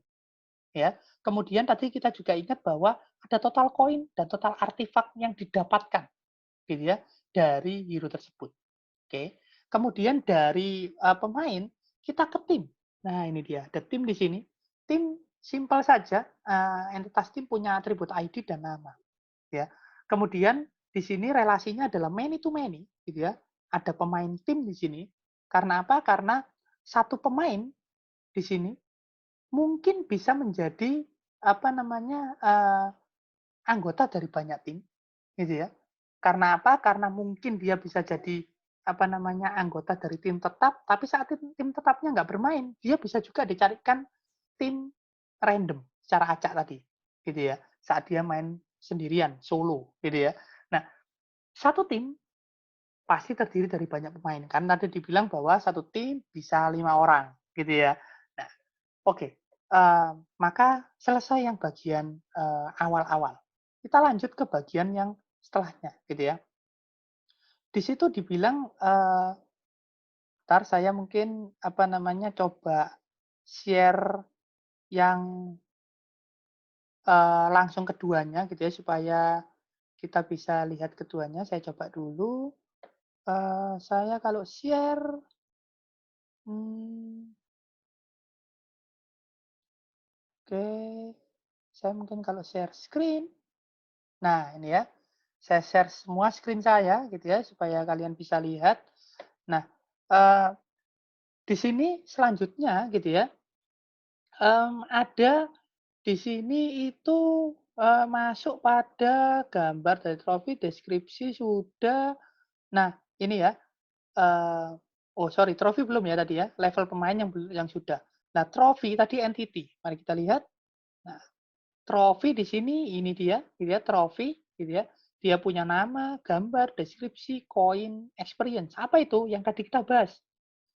ya. Kemudian tadi kita juga ingat bahwa ada total koin dan total artifak yang didapatkan gitu ya dari hero tersebut. Oke. Kemudian dari pemain kita ke tim. Nah, ini dia, ada tim di sini. Tim simpel saja, entitas tim punya atribut ID dan nama, ya. Kemudian di sini relasinya adalah many to many, gitu ya. Ada pemain tim di sini. Karena apa? Karena satu pemain di sini mungkin bisa menjadi anggota dari banyak tim, gitu ya. Karena apa? Karena mungkin dia bisa jadi anggota dari tim tetap, tapi saat tim tetapnya nggak bermain, dia bisa juga dicarikan tim random secara acak tadi, gitu ya. Saat dia main sendirian, solo, gitu ya. Nah, satu tim pasti terdiri dari banyak pemain. Kan tadi dibilang bahwa satu tim bisa 5 orang, gitu ya. Nah, oke. Maka selesai yang bagian awal-awal. Kita lanjut ke bagian yang setelahnya, gitu ya. Di situ dibilang, entar saya mungkin coba share yang langsung keduanya gitu ya, supaya kita bisa lihat keduanya. Saya coba dulu. Saya kalau share, hmm, oke, saya mungkin kalau share screen. Nah, ini ya, saya share semua screen saya gitu ya, supaya kalian bisa lihat. Nah, eee, di sini selanjutnya gitu ya, ada di sini itu, masuk pada gambar dari trofi, deskripsi sudah. Nah, ini ya, eee, oh sorry, trofi belum ya tadi ya, level pemain yang sudah. Nah, trofi tadi entity, mari kita lihat. Nah, trofi di sini ini dia, gitu ya, trofi, gitu ya. Dia punya nama, gambar, deskripsi, koin, experience. Apa itu yang tadi kita bahas?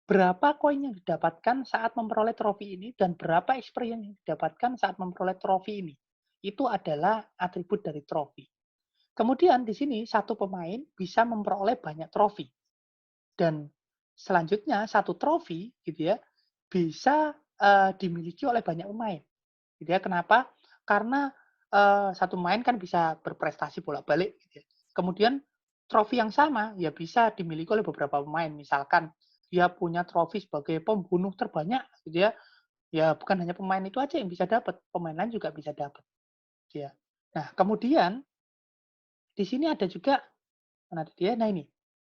berapa koin yang didapatkan saat memperoleh trofi ini dan berapa experience yang didapatkan saat memperoleh trofi ini. Itu adalah atribut dari trofi. Kemudian di sini satu pemain bisa memperoleh banyak trofi dan selanjutnya satu trofi gitu ya bisa dimiliki oleh banyak pemain. Gitu ya. Kenapa? Karena satu pemain kan bisa berprestasi bolak-balik gitu ya. Kemudian trofi yang sama ya bisa dimiliki oleh beberapa pemain. Misalkan dia punya trofi sebagai pembunuh terbanyak gitu ya. Ya bukan hanya pemain itu aja yang bisa dapat, pemain lain juga bisa dapat gitu ya. Nah, kemudian di sini ada juga mana dia? Nah ini,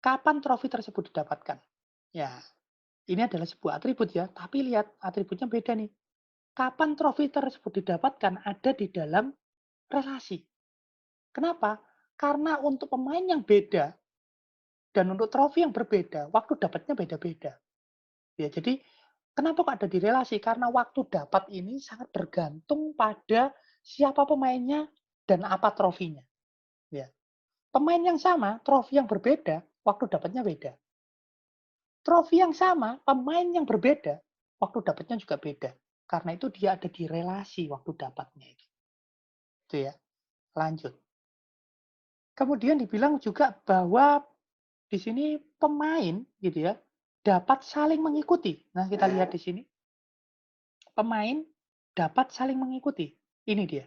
kapan trofi tersebut didapatkan? Ya, ini adalah sebuah atribut ya, tapi lihat atributnya beda nih. Kapan trofi tersebut didapatkan ada di dalam relasi. Kenapa? Karena untuk pemain yang beda dan untuk trofi yang berbeda, waktu dapatnya beda-beda. Ya, jadi kenapa kok ada di relasi? Karena waktu dapat ini sangat bergantung pada siapa pemainnya dan apa trofinya. Ya. Pemain yang sama, trofi yang berbeda, waktu dapatnya beda. Trofi yang sama, pemain yang berbeda, waktu dapatnya juga beda. Karena itu dia ada di relasi waktu dapatnya itu. Itu ya. Lanjut. Kemudian dibilang juga bahwa di sini pemain gitu ya dapat saling mengikuti. Nah, kita lihat di sini pemain dapat saling mengikuti. Ini dia.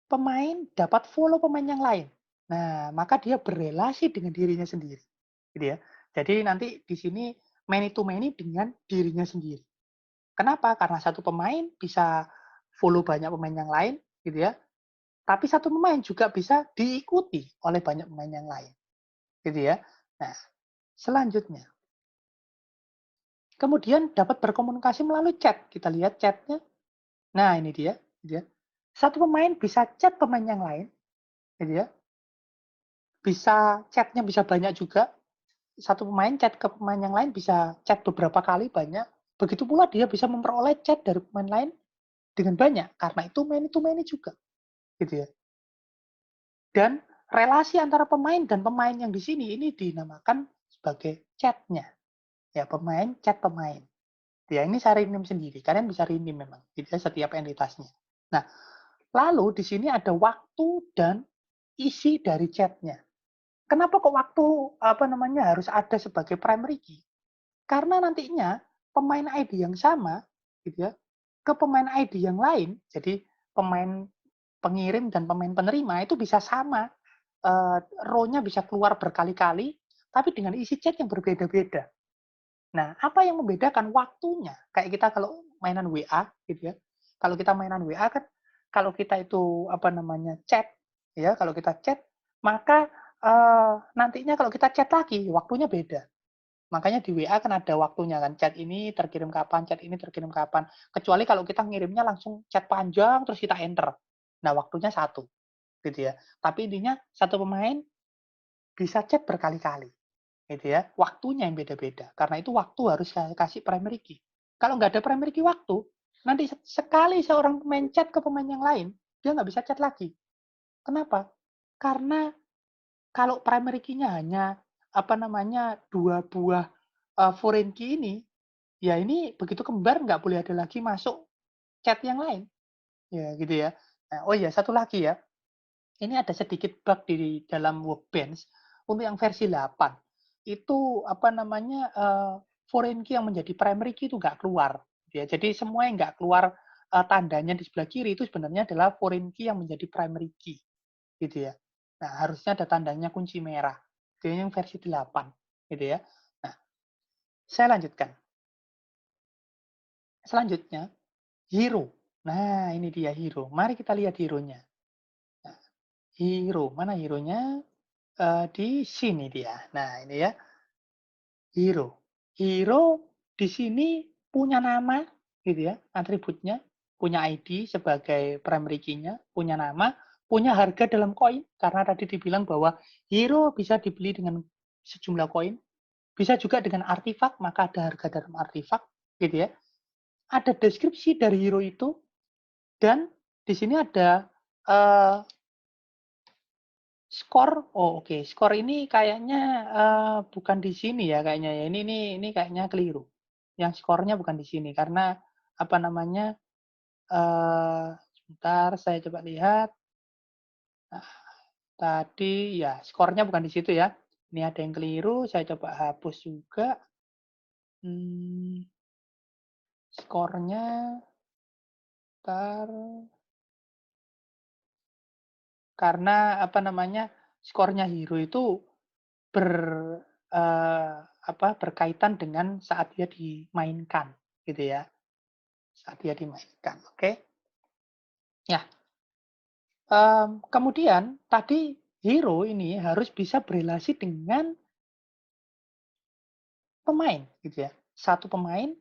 Pemain dapat follow pemain yang lain. Nah, maka dia berelasi dengan dirinya sendiri. Gitu ya. Jadi nanti di sini many to many dengan dirinya sendiri. Kenapa? Karena satu pemain bisa follow banyak pemain yang lain, gitu ya. Tapi satu pemain juga bisa diikuti oleh banyak pemain yang lain, gitu ya. Nah, selanjutnya, kemudian dapat berkomunikasi melalui chat. Kita lihat chatnya. Nah, ini dia, gitu ya. Satu pemain bisa chat pemain yang lain, gitu ya. Bisa chatnya bisa banyak juga. Satu pemain chat ke pemain yang lain bisa chat beberapa kali banyak. Begitu pula dia bisa memperoleh chat dari pemain lain dengan banyak karena itu many to many juga, gitu ya. Dan relasi antara pemain dan pemain yang di sini ini dinamakan sebagai chatnya. Ya, pemain chat pemain. Ya, ini saya rename sendiri. Kalian bisa rename memang. Jadi setiap entitasnya. Nah, lalu di sini ada waktu dan isi dari chatnya. Kenapa kok waktu harus ada sebagai primary key? Karena nantinya pemain ID yang sama gitu ya ke pemain ID yang lain. Jadi pemain pengirim dan pemain penerima itu bisa sama, row-nya bisa keluar berkali-kali, tapi dengan isi chat yang berbeda-beda. Nah, apa yang membedakan waktunya? Kayak kita kalau mainan WA gitu ya. Kalau kita mainan WA kan kalau kita itu chat ya, kalau kita chat maka nantinya kalau kita chat lagi waktunya beda. Makanya di WA kan ada waktunya kan, chat ini terkirim kapan, chat ini terkirim kapan. Kecuali kalau kita ngirimnya langsung chat panjang terus kita enter. Nah, waktunya satu gitu ya. Tapi intinya satu pemain bisa chat berkali-kali gitu ya. Waktunya yang beda-beda. Karena itu waktu harus saya kasih primary key. Kalau nggak ada primary key waktu, nanti sekali seorang pemain chat ke pemain yang lain, dia nggak bisa chat lagi. Kenapa? Karena kalau primary key-nya hanya dua buah foreign key ini, ya ini begitu kembar nggak boleh ada lagi masuk chat yang lain. Ya gitu ya. Nah, oh iya satu lagi ya. Ini ada sedikit bug di dalam Workbench untuk yang versi 8. Itu foreign key yang menjadi primary key itu nggak keluar. Ya, jadi semua yang nggak keluar tandanya di sebelah kiri itu sebenarnya adalah foreign key yang menjadi primary key. Gitu ya. Nah, harusnya ada tandanya kunci merah. Itu yang versi 8. Gitu ya. Nah, saya lanjutkan. Selanjutnya, hero. Nah, ini dia hero. Mari kita lihat hero-nya. Nah, hero, mana hero-nya? Di sini dia. Nah, ini ya, hero. Hero di sini punya nama, gitu ya, atributnya, punya ID sebagai primary key-nya, punya nama, punya harga dalam koin, karena tadi dibilang bahwa hero bisa dibeli dengan sejumlah koin, bisa juga dengan artifak, maka ada harga dalam artifak, gitu ya. Ada deskripsi dari hero itu, dan di sini ada Skor, oh oke, skor ini kayaknya, bukan di sini ya kayaknya ya, ini kayaknya keliru. Yang skornya bukan di sini karena, apa namanya, sebentar saya coba lihat, nah tadi ya skornya bukan di situ ya. Ini ada yang keliru, saya coba hapus juga, mmm, skornya entar, karena, apa namanya, skornya hero itu ber berkaitan dengan saat dia dimainkan, gitu ya, saat dia dimainkan, oke. Ya, kemudian tadi hero ini harus bisa berelasi dengan pemain, gitu ya. Satu pemain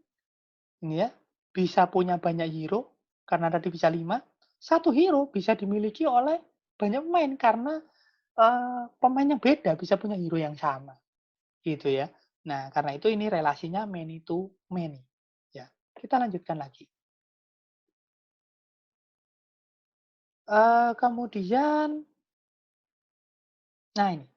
ini ya, bisa punya banyak hero, karena tadi bisa 5. Satu hero bisa dimiliki oleh banyak pemain karena, pemain yang beda bisa punya hero yang sama, gitu ya. Nah, karena itu ini relasinya many to many, ya. Kita lanjutkan lagi. Kemudian, nah ini,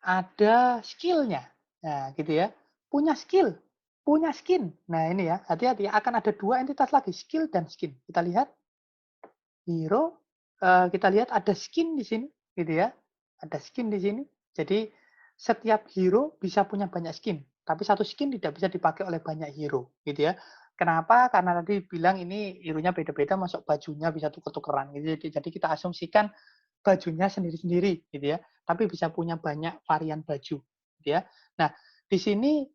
ada skill-nya. Nah, gitu ya. Punya skill, punya skin. Nah, ini ya, hati-hati ya, akan ada 2 entitas lagi, skill dan skin. Kita lihat hero, kita lihat ada skin di sini, gitu ya. Ada skin di sini. Jadi, setiap hero bisa punya banyak skin, tapi satu skin tidak bisa dipakai oleh banyak hero, gitu ya. Kenapa? Karena tadi bilang ini hero-nya beda-beda, masuk bajunya bisa tuker-tukeran, gitu. Jadi kita asumsikan bajunya sendiri-sendiri gitu ya, tapi bisa punya banyak varian baju gitu ya. Nah, di sini,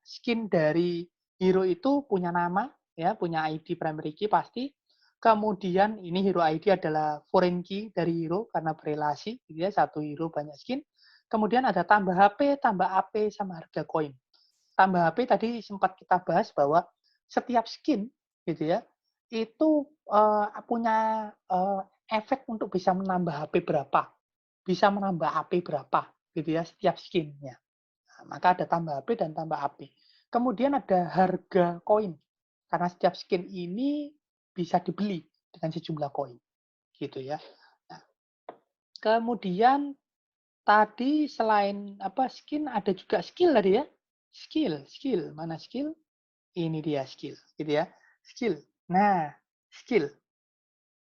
skin dari hero itu punya nama ya, punya ID primary key pasti. Kemudian ini hero ID adalah foreign key dari hero karena berelasi gitu ya, satu hero banyak skin. Kemudian ada tambah HP, tambah AP, sama harga koin. Tambah HP tadi sempat kita bahas bahwa setiap skin gitu ya, itu, punya, efek untuk bisa menambah HP berapa, bisa menambah AP berapa gitu ya setiap skin-nya. Nah, maka ada tambah HP dan tambah AP. Kemudian ada harga koin, karena setiap skin ini bisa dibeli dengan sejumlah koin gitu ya. Nah, kemudian tadi selain apa skin ada juga skill tadi ya. Skill skill, mana skill? Ini dia skill, gitu ya. Skill. Nah, skill.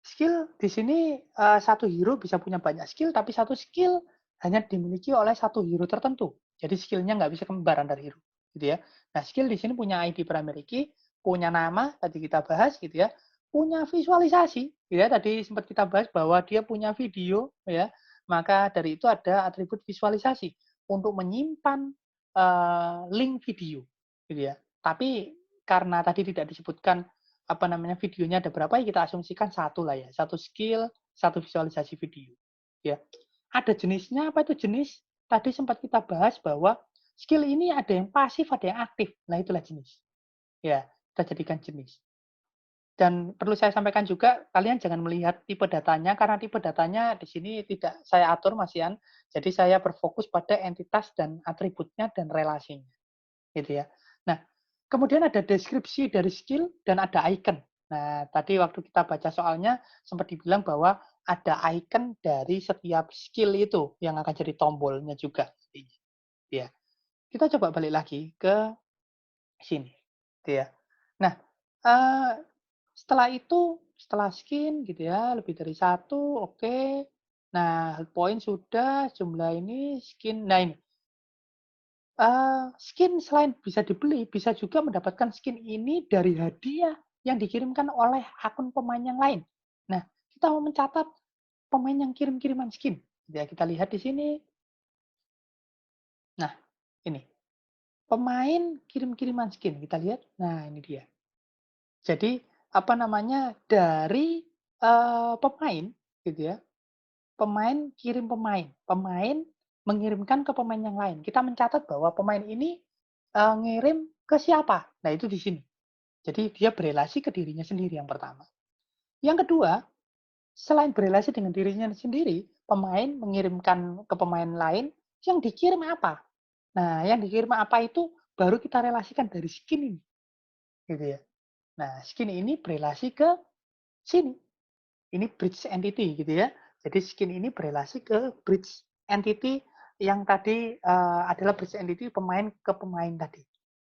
Skill di sini, satu hero bisa punya banyak skill, tapi satu skill hanya dimiliki oleh satu hero tertentu. Jadi skill-nya nggak bisa kembar antar hero, gitu ya. Nah, skill di sini punya ID primary key, punya nama, tadi kita bahas, gitu ya. Punya visualisasi, gitu ya. Tadi sempat kita bahas bahwa dia punya video, ya. Maka dari itu ada atribut visualisasi untuk menyimpan link video, gitu ya. Tapi karena tadi tidak disebutkan apa namanya videonya ada berapa ya kita asumsikan satu lah ya, satu skill, satu visualisasi video. Ya. Ada jenisnya apa itu jenis? Tadi sempat kita bahas bahwa skill ini ada yang pasif, ada yang aktif. Nah, itulah jenis. Ya, kita jadikan jenis. Dan perlu saya sampaikan juga, kalian jangan melihat tipe datanya, karena tipe datanya di sini tidak saya atur, Mas Ian. Jadi saya berfokus pada entitas dan atributnya dan relasinya gitu ya. Nah, kemudian ada deskripsi dari skill dan ada icon. Nah, tadi waktu kita baca soalnya sempat dibilang bahwa ada icon dari setiap skill itu yang akan jadi tombolnya juga. Ya, kita coba balik lagi ke sini, gitu ya. Nah, eee, setelah itu, setelah skin gitu ya, lebih dari satu, oke. Nah, point sudah, jumlah ini, skin. Nah ini, skin selain bisa dibeli, bisa juga mendapatkan skin ini dari hadiah yang dikirimkan oleh akun pemain yang lain. Nah, kita mau mencatat pemain yang kirim-kiriman skin. Ya, kita lihat di sini. Nah, ini. Pemain kirim-kiriman skin, kita lihat. Nah, ini dia. Jadi, apa namanya, dari, pemain, gitu ya, pemain kirim pemain, pemain mengirimkan ke pemain yang lain. Kita mencatat bahwa pemain ini, ngirim ke siapa. Nah, itu di sini. Jadi dia berelasi ke dirinya sendiri yang pertama. Yang kedua, selain berelasi dengan dirinya sendiri, pemain mengirimkan ke pemain lain, yang dikirim apa? Nah, yang dikirim apa itu baru kita relasikan dari skin ini, gitu ya. Nah, skin ini berelasi ke sini. Ini bridge entity gitu ya. Jadi skin ini berelasi ke bridge entity yang tadi adalah bridge entity pemain ke pemain tadi,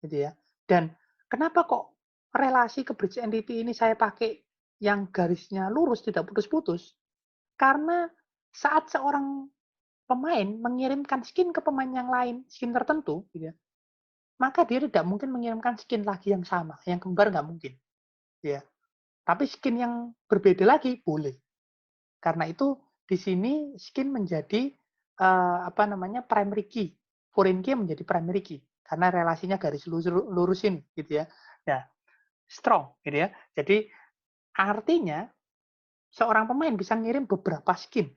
gitu ya. Dan kenapa kok relasi ke bridge entity ini saya pakai yang garisnya lurus tidak putus-putus? Karena saat seorang pemain mengirimkan skin ke pemain yang lain, skin tertentu, gitu ya, maka dia tidak mungkin mengirimkan skin lagi yang sama, yang kembar nggak mungkin, ya. Tapi skin yang berbeda lagi boleh. Karena itu di sini skin menjadi apa namanya primary key, foreign key menjadi primary key karena relasinya garis lurus ini, gitu ya. Nah, strong, gitu ya. Jadi artinya seorang pemain bisa ngirim beberapa skin,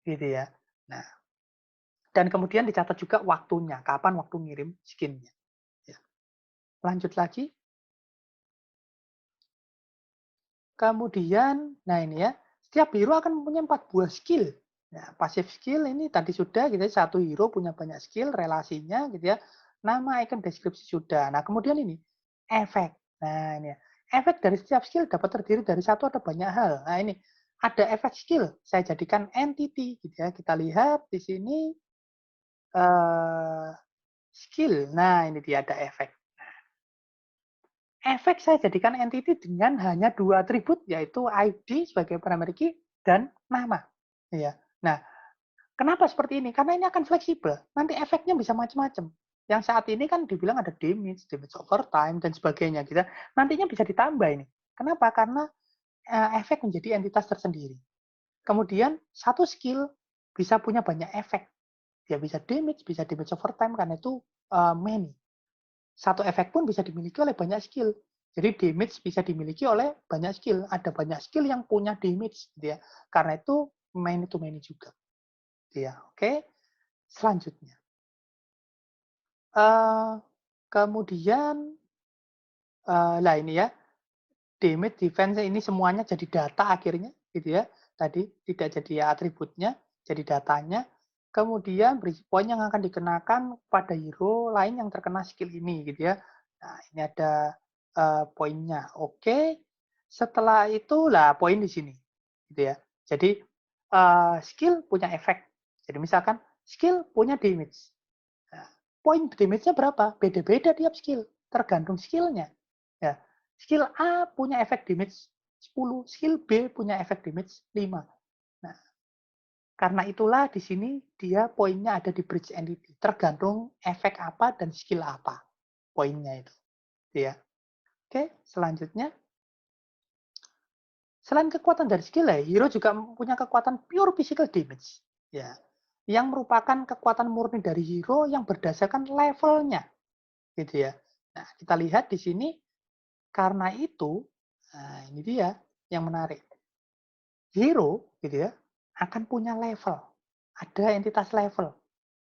gitu ya. Nah, dan kemudian dicatat juga waktunya, kapan waktu ngirim skinnya. Ya. Lanjut lagi. Kemudian, nah ini ya, setiap hero akan mempunyai 4 buah skill. Nah, passive skill ini tadi sudah, gitu ya, satu hero punya banyak skill, relasinya, gitu ya. Nama, icon, deskripsi sudah. Nah, kemudian ini, efek. Nah, ini ya. Efek dari setiap skill dapat terdiri dari satu atau banyak hal. Nah, ini ada efek skill. Saya jadikan entity, gitu ya. Kita lihat di sini skill. Nah, ini dia ada efek. Efek saya jadikan entity dengan hanya 2 atribut, yaitu ID sebagai primary key dan nama. Ya. Nah, kenapa seperti ini? Karena ini akan fleksibel. Nanti efeknya bisa macam-macam. Yang saat ini kan dibilang ada damage, damage overtime, dan sebagainya. Gitu. Nantinya bisa ditambah ini. Kenapa? Karena efek menjadi entitas tersendiri. Kemudian, satu skill bisa punya banyak efek. Dia bisa damage overtime, karena itu many. Satu efek pun bisa dimiliki oleh banyak skill. Jadi damage bisa dimiliki oleh banyak skill. Ada banyak skill yang punya damage, gitu ya. Karena itu many to many juga. Gitu ya. Oke. Selanjutnya. Kemudian, lah ini ya, damage, defense ini semuanya jadi data akhirnya, gitu ya. Tadi tidak jadi atributnya, jadi datanya. Kemudian poin yang akan dikenakan pada hero lain yang terkena skill ini, gitu ya. Nah, ini ada poinnya. Oke. Setelah itu lah poin di sini, gitu ya. Jadi skill punya efek. Jadi misalkan skill punya damage. Nah, poin damage-nya berapa? Beda-beda tiap skill, tergantung skillnya. Ya, skill A punya efek damage 10, skill B punya efek damage 5. Nah, karena itulah di sini dia poinnya ada di bridge entity, tergantung efek apa dan skill apa poinnya itu. Ya. Oke, selanjutnya. Selain kekuatan dari skill, ya, hero juga punya kekuatan pure physical damage. Ya, yang merupakan kekuatan murni dari hero yang berdasarkan levelnya. Gitu ya. Nah, kita lihat di sini, karena itu, nah ini dia yang menarik. Hero, gitu ya, akan punya level. Ada entitas level,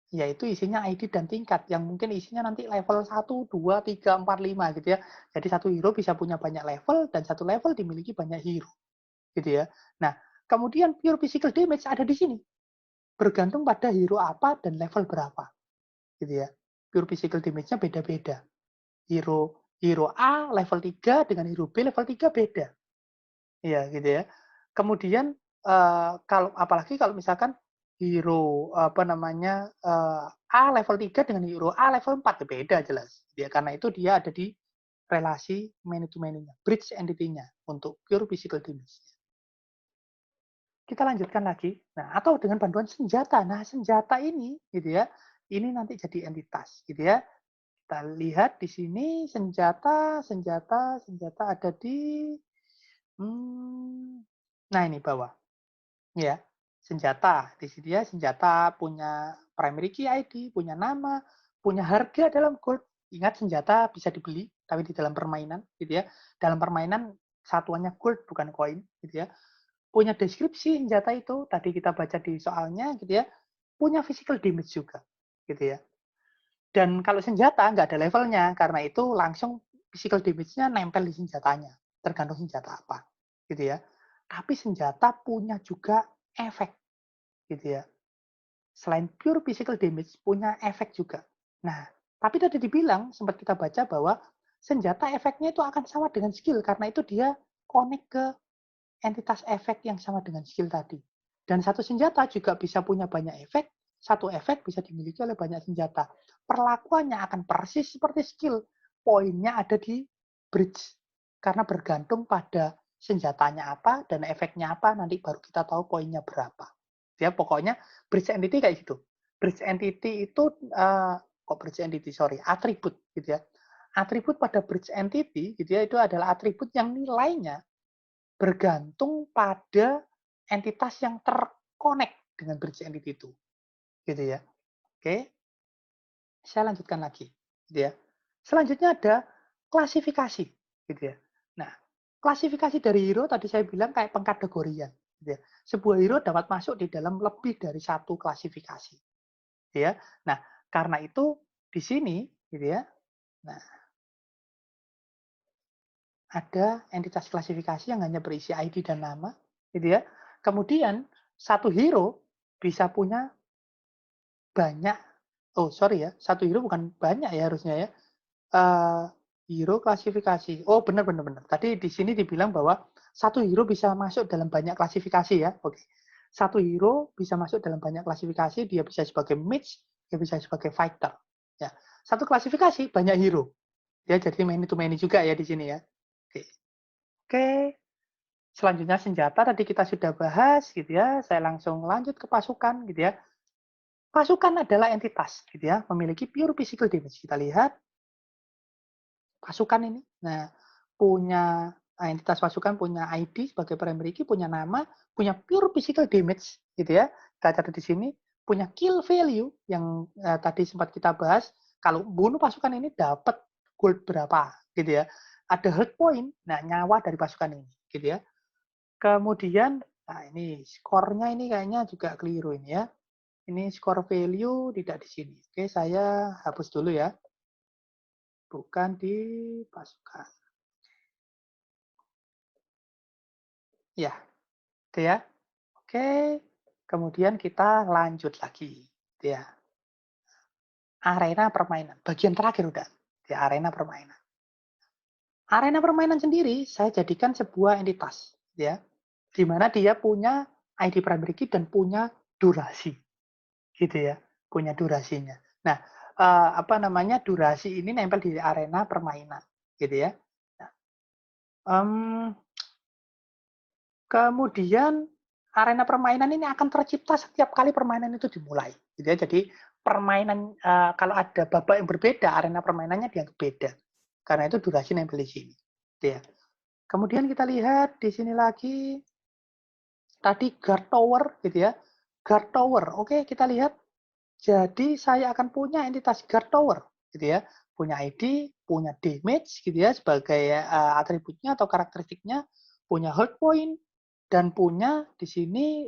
yaitu isinya ID dan tingkat, yang mungkin isinya nanti level 1, 2, 3, 4, 5, gitu ya. Jadi satu hero bisa punya banyak level, dan satu level dimiliki banyak hero. Gitu ya. Nah, kemudian pure physical damage ada di sini. Bergantung pada hero apa dan level berapa. Gitu ya. Pure physical damage-nya beda-beda. Hero hero A level 3 dengan hero B level 3 beda. Iya, gitu ya. Kemudian kalau apalagi kalau misalkan hero apa namanya A level 3 dengan hero A level 4 ya beda jelas. Ya karena itu dia ada di relasi many to many-nya, bridge entity-nya untuk pure physical damage. Kita lanjutkan lagi. Nah, atau dengan bantuan senjata. Nah, senjata ini gitu ya, ini nanti jadi entitas gitu ya. Kita lihat di sini senjata ada di nah ini bawah, ya. Senjata, di sini ya senjata punya primary key ID, punya nama, punya harga dalam gold. Ingat senjata bisa dibeli, tapi di dalam permainan, gitu ya. Dalam permainan satuannya gold bukan koin, gitu ya. Punya deskripsi senjata itu, tadi kita baca di soalnya, gitu ya. Punya physical damage juga, gitu ya. Dan kalau senjata nggak ada levelnya, karena itu langsung physical damage-nya nempel di senjatanya, tergantung senjata apa, gitu ya. Tapi senjata punya juga efek, gitu ya. Selain pure physical damage, punya efek juga. Nah, tapi tadi dibilang, sempat kita baca bahwa senjata efeknya itu akan sama dengan skill, karena itu dia connect ke entitas efek yang sama dengan skill tadi. Dan satu senjata juga bisa punya banyak efek, satu efek bisa dimiliki oleh banyak senjata. Perlakuannya akan persis seperti skill. Poinnya ada di bridge. Karena bergantung pada senjatanya apa dan efeknya apa, nanti baru kita tahu poinnya berapa. Ya, pokoknya bridge entity kayak gitu. Bridge entity itu bridge entity, sorry, atribut gitu ya. Atribut pada bridge entity gitu ya, itu adalah atribut yang nilainya bergantung pada entitas yang terkonek dengan bridge entity itu. Gitu ya. Oke, saya lanjutkan lagi gitu ya. Selanjutnya ada klasifikasi gitu ya. Nah, klasifikasi dari hero tadi saya bilang kayak pengkategorian gitu ya. Sebuah hero dapat masuk di dalam lebih dari satu klasifikasi gitu ya. Nah, karena itu di sini gitu ya. Nah, ada entitas klasifikasi yang hanya berisi ID dan nama, gitu ya. Kemudian satu hero bisa punya banyak, oh sorry ya, satu hero bukan banyak ya harusnya ya. Uh, Hero klasifikasi. Oh benar benar benar. Tadi di sini dibilang bahwa satu hero bisa masuk dalam banyak klasifikasi ya. Oke. Satu hero bisa masuk dalam banyak klasifikasi. Dia bisa sebagai mage, dia bisa sebagai fighter. Ya. Satu klasifikasi banyak hero. Dia jadi many to many juga ya di sini ya. Oke. Oke. Selanjutnya senjata tadi kita sudah bahas gitu ya. Saya langsung lanjut ke pasukan gitu ya. Pasukan adalah entitas gitu ya, memiliki pure physical damage. Kita lihat pasukan ini. Nah, punya entitas pasukan punya ID sebagai primary key, punya nama, punya pure physical damage gitu ya. Kita catat di sini, punya kill value yang tadi sempat kita bahas. Kalau bunuh pasukan ini dapat gold berapa gitu ya. Ada hurt point, nah nyawa dari pasukan ini gitu ya. Kemudian, nah ini skornya ini kayaknya juga keliru ini ya. Ini score value tidak di sini. Oke, saya hapus dulu ya. Bukan di pasukan. Ya, itu ya. Oke, kemudian kita lanjut lagi. Ya, arena permainan. Bagian terakhir udah. Di arena permainan. Arena permainan sendiri saya jadikan sebuah entitas. Ya, di mana dia punya ID primary key dan punya durasi. Gitu ya, punya durasinya. Nah, apa namanya, durasi ini nempel di arena permainan, gitu ya. Nah, kemudian arena permainan ini akan tercipta setiap kali permainan itu dimulai, gitu ya. Jadi permainan kalau ada babak yang berbeda, arena permainannya dianggap beda. Karena itu durasi nempel di sini, gitu ya. Kemudian kita lihat di sini lagi tadi guard tower, gitu ya. Guard tower, oke kita lihat. Jadi saya akan punya entitas guard tower, gitu ya. Punya ID, punya damage, gitu ya, sebagai atributnya atau karakteristiknya, punya hard point, dan punya di sini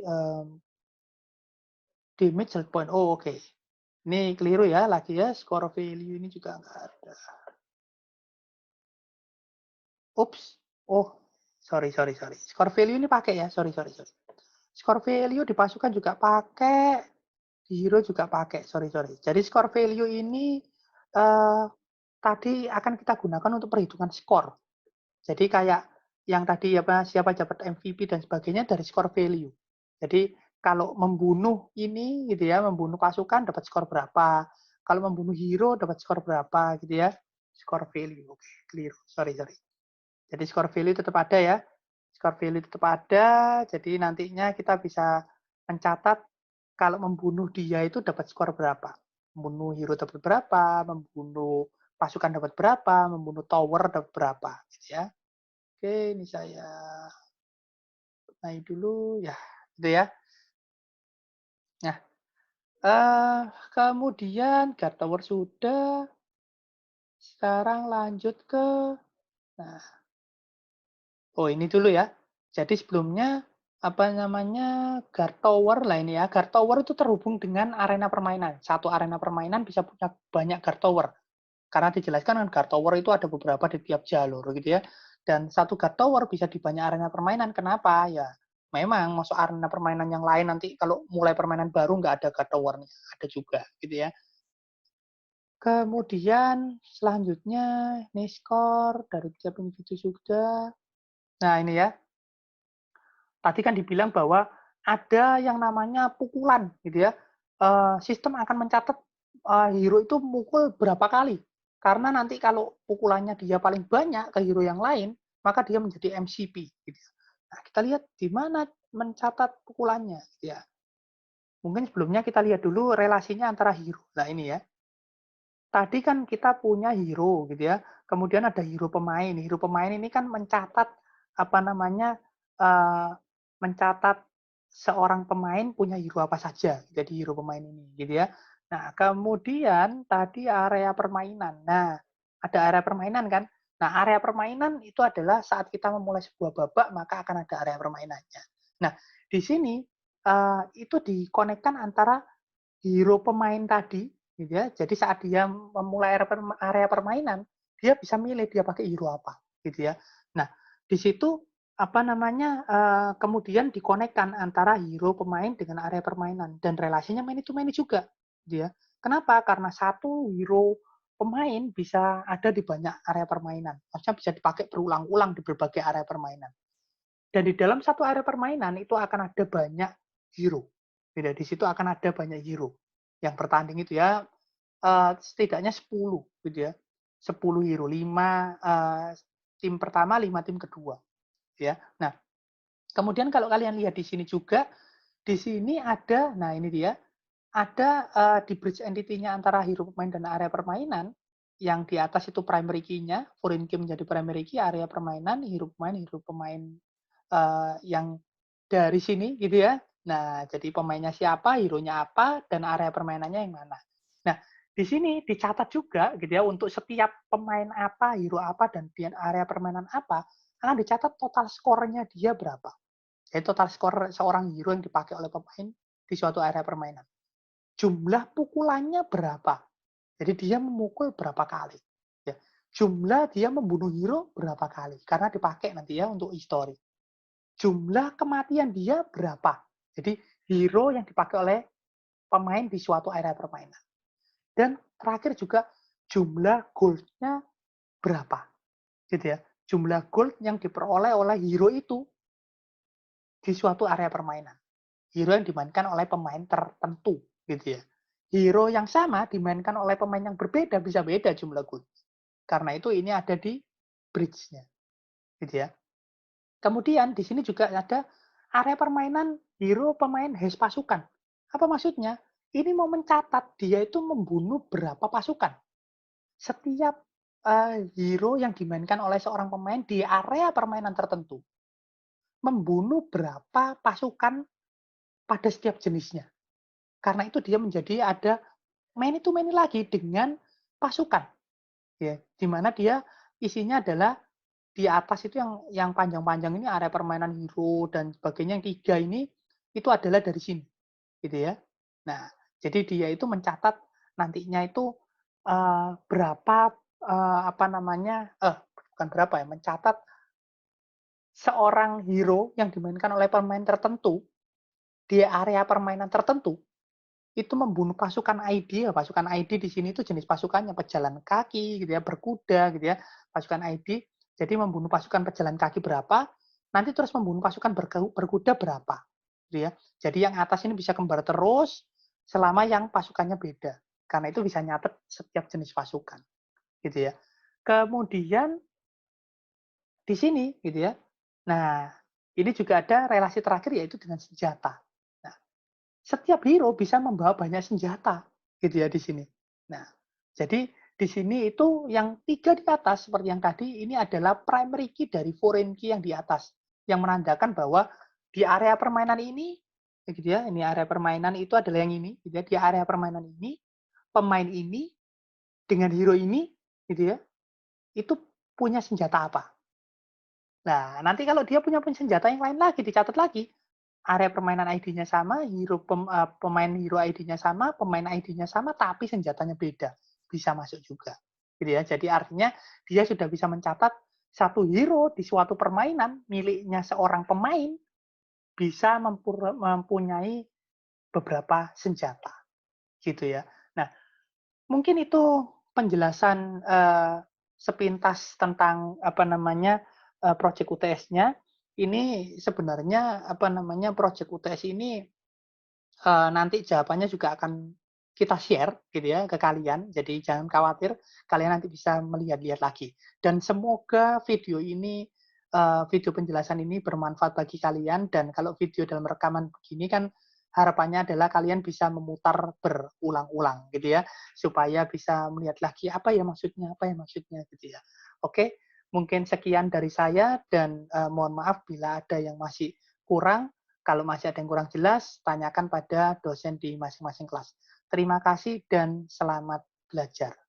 damage hard point. Oh oke. Ini keliru ya, lagi ya, score value ini juga nggak ada. Oops. Oh, sorry. Score value ini pakai ya, sorry. Score value di pasukan juga pakai, di hero juga pakai, sorry. Jadi score value ini tadi akan kita gunakan untuk perhitungan skor. Jadi kayak yang tadi apa siapa dapat MVP dan sebagainya dari skor value. Jadi kalau membunuh ini gitu ya, membunuh pasukan dapat skor berapa. Kalau membunuh hero dapat skor berapa gitu ya. Skor value. Oke, clear. Sorry. Jadi skor value tetap ada ya. Skor value tetap ada. Jadi nantinya kita bisa mencatat kalau membunuh dia itu dapat skor berapa. Membunuh hero dapat berapa, membunuh pasukan dapat berapa, membunuh tower dapat berapa gitu ya. Oke, ini saya naik dulu ya. Gitu ya. Nah, kemudian guard tower sudah. Sekarang lanjut ke nah, oh ini dulu ya. Jadi sebelumnya apa namanya guard tower lah ini ya. Guard tower itu terhubung dengan arena permainan. Satu arena permainan bisa punya banyak guard tower. Karena dijelaskan kan guard tower itu ada beberapa di tiap jalur gitu ya. Dan satu guard tower bisa di banyak arena permainan. Kenapa? Ya memang masuk arena permainan yang lain nanti kalau mulai permainan baru nggak ada guard towernya. Ada juga gitu ya. Kemudian selanjutnya ini skor dari tiap individu sudah. Nah ini ya. Tadi kan dibilang bahwa ada yang namanya pukulan gitu ya. Sistem akan mencatat hero itu mukul berapa kali. Karena nanti kalau pukulannya dia paling banyak ke hero yang lain, maka dia menjadi MCP gitu ya. Nah, kita lihat di mana mencatat pukulannya gitu ya. Mungkin sebelumnya kita lihat dulu relasinya antara hero. Nah, ini ya. Tadi kan kita punya hero gitu ya. Kemudian ada hero pemain. Hero pemain ini kan mencatat apa namanya mencatat seorang pemain punya hero apa saja. Jadi hero pemain ini gitu ya. Nah, kemudian tadi area permainan. Nah, ada area permainan kan? Nah, area permainan itu adalah saat kita memulai sebuah babak maka akan ada area permainannya. Nah, di sini itu dikonekkan antara hero pemain tadi, gitu ya. Jadi saat dia memulai area permainan, dia bisa milih dia pakai hero apa, gitu ya. Nah, di situ apa namanya kemudian dikonekkan antara hero pemain dengan area permainan dan relasinya many to many juga, gitu ya. Kenapa? Karena satu hero pemain bisa ada di banyak area permainan. Maksudnya bisa dipakai berulang-ulang di berbagai area permainan. Dan di dalam satu area permainan itu akan ada banyak hero. Tidak di situ akan ada banyak hero yang bertanding itu ya setidaknya 10 gitu ya. 10 hero, 5 tim pertama, 5 tim kedua ya. Nah, kemudian kalau kalian lihat di sini juga di sini ada nah ini dia ada di bridge entity-nya antara hero pemain dan area permainan yang di atas itu primary key-nya, foreign key menjadi primary key, area permainan, hero pemain yang dari sini gitu ya. Nah, jadi pemainnya siapa, hero-nya apa, dan area permainannya yang mana. Nah, di sini dicatat juga gitu ya untuk setiap pemain apa, hero apa, dan di area permainan apa, akan dicatat total skornya dia berapa. Jadi total skor seorang hero yang dipakai oleh pemain di suatu area permainan. Jumlah pukulannya berapa. Jadi dia memukul berapa kali. Ya. Jumlah dia membunuh hero berapa kali. Karena dipakai nanti ya untuk history. Jumlah kematian dia berapa. Jadi hero yang dipakai oleh pemain di suatu area permainan. Dan terakhir juga jumlah gold-nya berapa. Gitu ya. Jumlah gold yang diperoleh oleh hero itu di suatu area permainan. Hero yang dimainkan oleh pemain tertentu gitu ya. Hero yang sama dimainkan oleh pemain yang berbeda bisa beda jumlah gold. Karena itu ini ada di bridge-nya. Gitu ya. Kemudian di sini juga ada area permainan hero pemain has pasukan. Apa maksudnya? Ini mau mencatat dia itu membunuh berapa pasukan. Setiap hero yang dimainkan oleh seorang pemain di area permainan tertentu membunuh berapa pasukan pada setiap jenisnya. Karena itu dia menjadi ada many to many lagi dengan pasukan. Ya, di mana dia isinya adalah di atas itu yang panjang-panjang ini area permainan hero dan sebagainya yang 3 ini itu adalah dari sini gitu ya. Nah, jadi dia itu mencatat nantinya itu berapa apa namanya bukan berapa ya, mencatat seorang hero yang dimainkan oleh pemain tertentu di area permainan tertentu itu membunuh pasukan ID ya. Pasukan ID di sini itu jenis pasukannya pejalan kaki gitu ya, berkuda gitu ya. Pasukan ID jadi membunuh pasukan pejalan kaki berapa, nanti terus membunuh pasukan berkuda berapa gitu ya. Jadi yang atas ini bisa kembar terus selama yang pasukannya beda. Karena itu bisa nyatet setiap jenis pasukan gitu ya. Kemudian di sini gitu ya. Nah, ini juga ada relasi terakhir yaitu dengan senjata. Nah, setiap hero bisa membawa banyak senjata gitu ya di sini. Nah, jadi di sini itu yang 3 di atas seperti yang tadi ini adalah primary key dari foreign key yang di atas yang menandakan bahwa di area permainan ini gitu ya, ini area permainan itu adalah yang ini gitu ya, di area permainan ini pemain ini dengan hero ini gitu ya, itu punya senjata apa. Nah, nanti kalau dia punya senjata yang lain lagi dicatat lagi area permainan ID-nya sama, pemain hero ID-nya sama, pemain ID-nya sama, tapi senjatanya beda. Bisa masuk juga. Gitu ya. Jadi artinya dia sudah bisa mencatat satu hero di suatu permainan miliknya seorang pemain bisa mempunyai beberapa senjata. Gitu ya. Nah, mungkin itu penjelasan sepintas tentang apa namanya project UTS-nya. ini sebenarnya apa namanya project UTS ini nanti jawabannya juga akan kita share gitu ya ke kalian. Jadi jangan khawatir, kalian nanti bisa melihat-lihat lagi. Dan semoga video ini video penjelasan ini bermanfaat bagi kalian, dan kalau video dalam rekaman begini kan harapannya adalah kalian bisa memutar berulang-ulang gitu ya, supaya bisa melihat lagi apa ya maksudnya gitu ya. Oke, mungkin sekian dari saya, dan mohon maaf bila ada yang masih kurang. Kalau masih ada yang kurang jelas, tanyakan pada dosen di masing-masing kelas. Terima kasih dan selamat belajar.